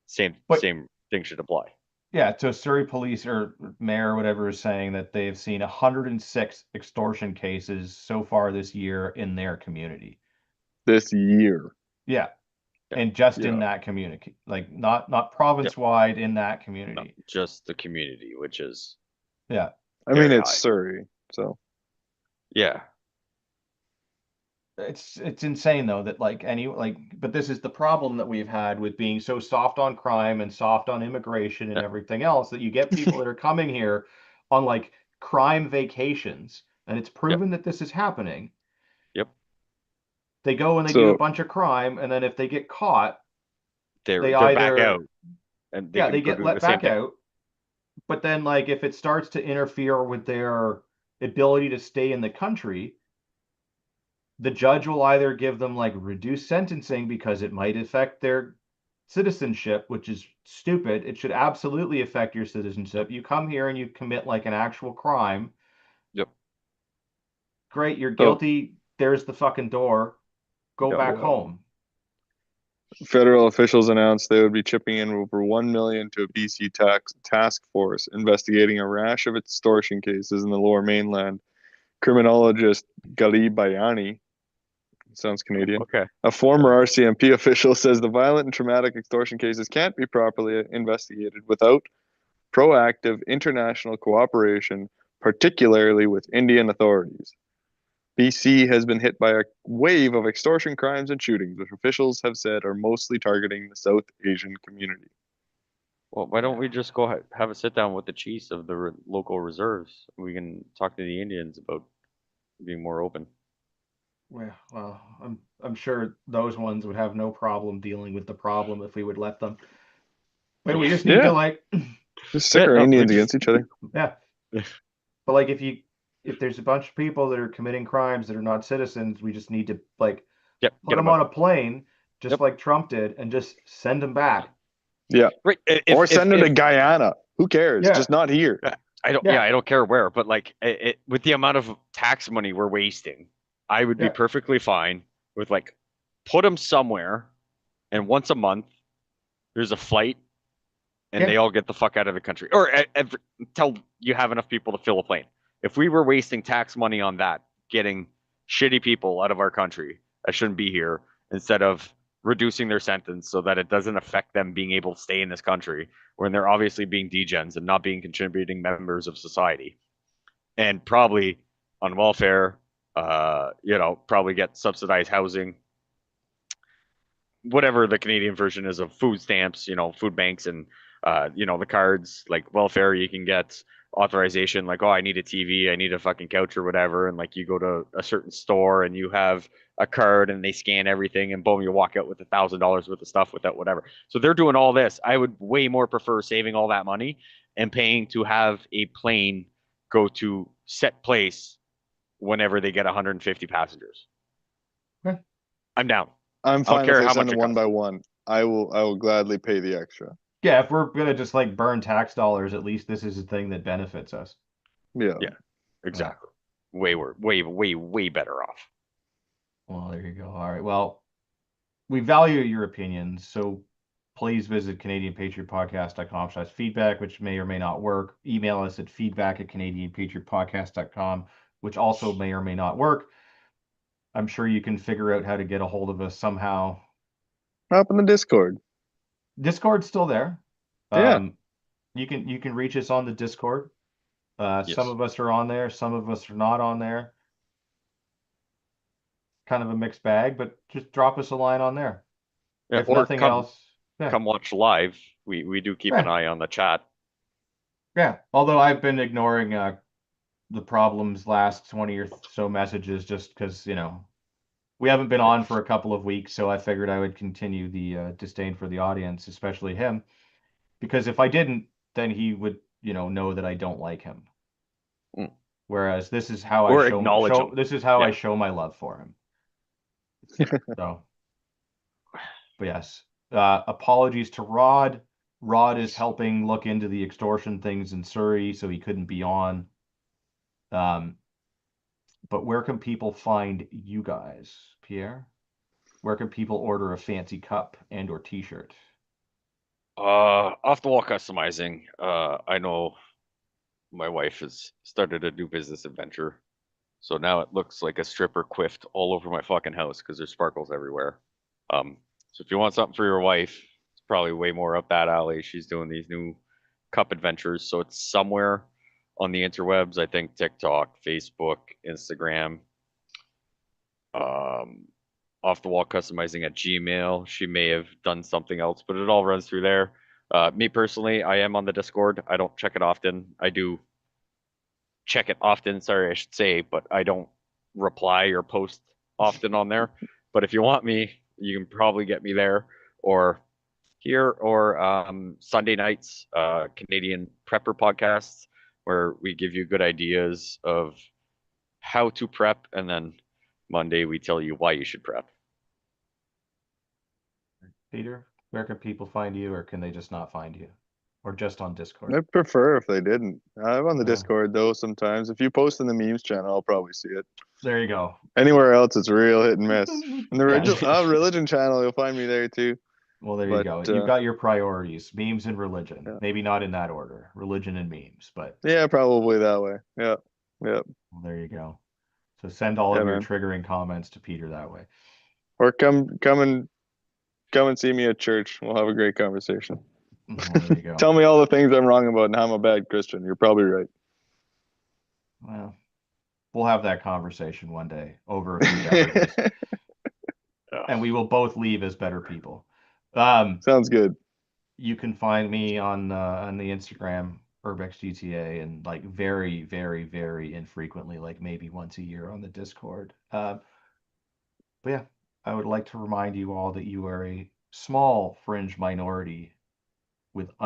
same But- same thing should apply. Yeah, so Surrey police or mayor or whatever is saying that they've seen 106 extortion cases so far this year in their community. This year. Yeah. Yeah. And just in Yeah. that community, like not province wide, in that No, community. just the community, which is Yeah. I mean, Very it's high. Surrey, so yeah. It's insane though that but this is the problem that we've had with being so soft on crime and soft on immigration and Yeah. everything else, that you get people that are coming here on like crime vacations, and it's proven that this is happening. Yep. They go and they do a So- bunch of crime, and then if they get caught, They're they back either out, and yeah, can they go get do let the same back thing. out. But then like if it starts to interfere with their ability to stay in the country, the judge will either give them like reduced sentencing because it might affect their citizenship, which is stupid. It should absolutely affect your citizenship. You come here and you commit like an actual crime. Yep. Great, you're guilty. There's the fucking door. Go Yeah. back home. federal officials announced they would be chipping in over $1 million to a BC task force investigating a rash of extortion cases in the Lower Mainland. Criminologist Gali Bayani, sounds Canadian, Okay. a former RCMP official, says the violent and traumatic extortion cases can't be properly investigated without proactive international cooperation, particularly with Indian authorities. BC has been hit by a wave of extortion crimes and shootings, which officials have said are mostly targeting the South Asian community. Well, why don't we just go have a sit down with the chiefs of the local reserves? We can talk to the Indians about being more open. Well, I'm sure those ones would have no problem dealing with the problem if we would let them. But we just need Yeah. to like Just stick our no, we Indians just- against each other. yeah. But like if there's a bunch of people that are committing crimes that are not citizens, we just need to like Yep. put Get them them on a plane, just Yep. like Trump did, and just send them back. right. Or send them to Guyana. Who cares? Yeah. Just not here. I don't. Yeah. Yeah, I don't care where, but like with the amount of tax money we're wasting, I would be Yeah. perfectly fine with like put them somewhere, and once a month there's a flight, and Yeah. they all get the fuck out of the country, or until you have enough people to fill a plane. If we were wasting tax money on that, getting shitty people out of our country that shouldn't be here, instead of reducing their sentence so that it doesn't affect them being able to stay in this country when they're obviously being degens and not being contributing members of society, and probably on welfare, probably get subsidized housing, whatever the Canadian version is of food stamps, food banks, and the cards like welfare. You can get authorization like, oh, I need a TV, I need a fucking couch or whatever, and like you go to a certain store and you have a card and they scan everything and boom, you walk out with $1,000 worth of stuff without whatever. So they're doing all this. I would way more prefer saving all that money and paying to have a plane go to set place whenever they get 150 passengers. Okay. I'm down. I'm don't fine care if they how send much them it one costs. by one. I will gladly pay the extra. Yeah, if we're gonna just like burn tax dollars, at least this is a thing that benefits us. Yeah. Yeah. Exactly. Way better off. Well, there you go. All right. Well, we value your opinions, so please visit CanadianPatriotPodcast.com/feedback, which may or may not work. Email us at feedback@CanadianPatriotPodcast.com, which also may or may not work. I'm sure you can figure out how to get a hold of us somehow. Hop in the Discord. Discord's still there. Yeah. You can reach us on the Discord. Some Yes. of us are on there, some of us are not on there. Kind of a mixed bag, but just drop us a line on there. Yeah, If or nothing come else, yeah. come watch live. We do keep an Yeah. eye on the chat. Yeah, although I've been ignoring the problems last 20 or so messages just because, we haven't been on for a couple of weeks, so I figured I would continue the disdain for the audience, especially him, because if I didn't, then he would, know that I don't like him. Mm. Whereas this is how Or I acknowledge him. this is how I Yeah. show my love for him. So, but yes, apologies to Rod. Rod is helping look into the extortion things in Surrey, so he couldn't be on. But where can people find you guys, Pierre? Where can people order a fancy cup and or t-shirt? Off the wall customizing. I know my wife has started a new business adventure. So now it looks like a stripper quiffed all over my fucking house because there's sparkles everywhere. So if you want something for your wife, it's probably way more up that alley. She's doing these new cup adventures. So it's somewhere on the interwebs. I think TikTok, Facebook, Instagram. Off the wall customizing at Gmail. She may have done something else, but it all runs through there. Me personally, I am on the Discord. I don't check it often. I do check it often, sorry, I should say, but I don't reply or post often on there. But if you want me, you can probably get me there or here or Sunday nights, Canadian Prepper podcasts, where we give you good ideas of how to prep, and then Monday we tell you why you should prep. Peter, where can people find you, or can they just not find you? Or just on Discord? I'd prefer if they didn't. I'm on the Yeah. Discord though sometimes. If you post in the memes channel, I'll probably see it. There you go. Anywhere else, it's real hit and miss. In the Yeah. religion channel, you'll find me there too. Well, there you go. You've got your priorities, memes and religion. Yeah. Maybe not in that order, religion and memes, but Yeah, probably that way. Yeah. well, there you go. So send all of your man. triggering comments to Peter that way. Or come and see me at church. We'll have a great conversation. Well, there you go. Tell me all the things I'm wrong about and how I'm a bad Christian. You're probably right. Well, we'll have that conversation one day over a few beverages, and we will both leave as better people. Sounds good. You can find me on the Instagram UrbexGTA, and like very, very, very infrequently, like maybe once a year on the Discord. But yeah, I would like to remind you all that you are a small fringe minority with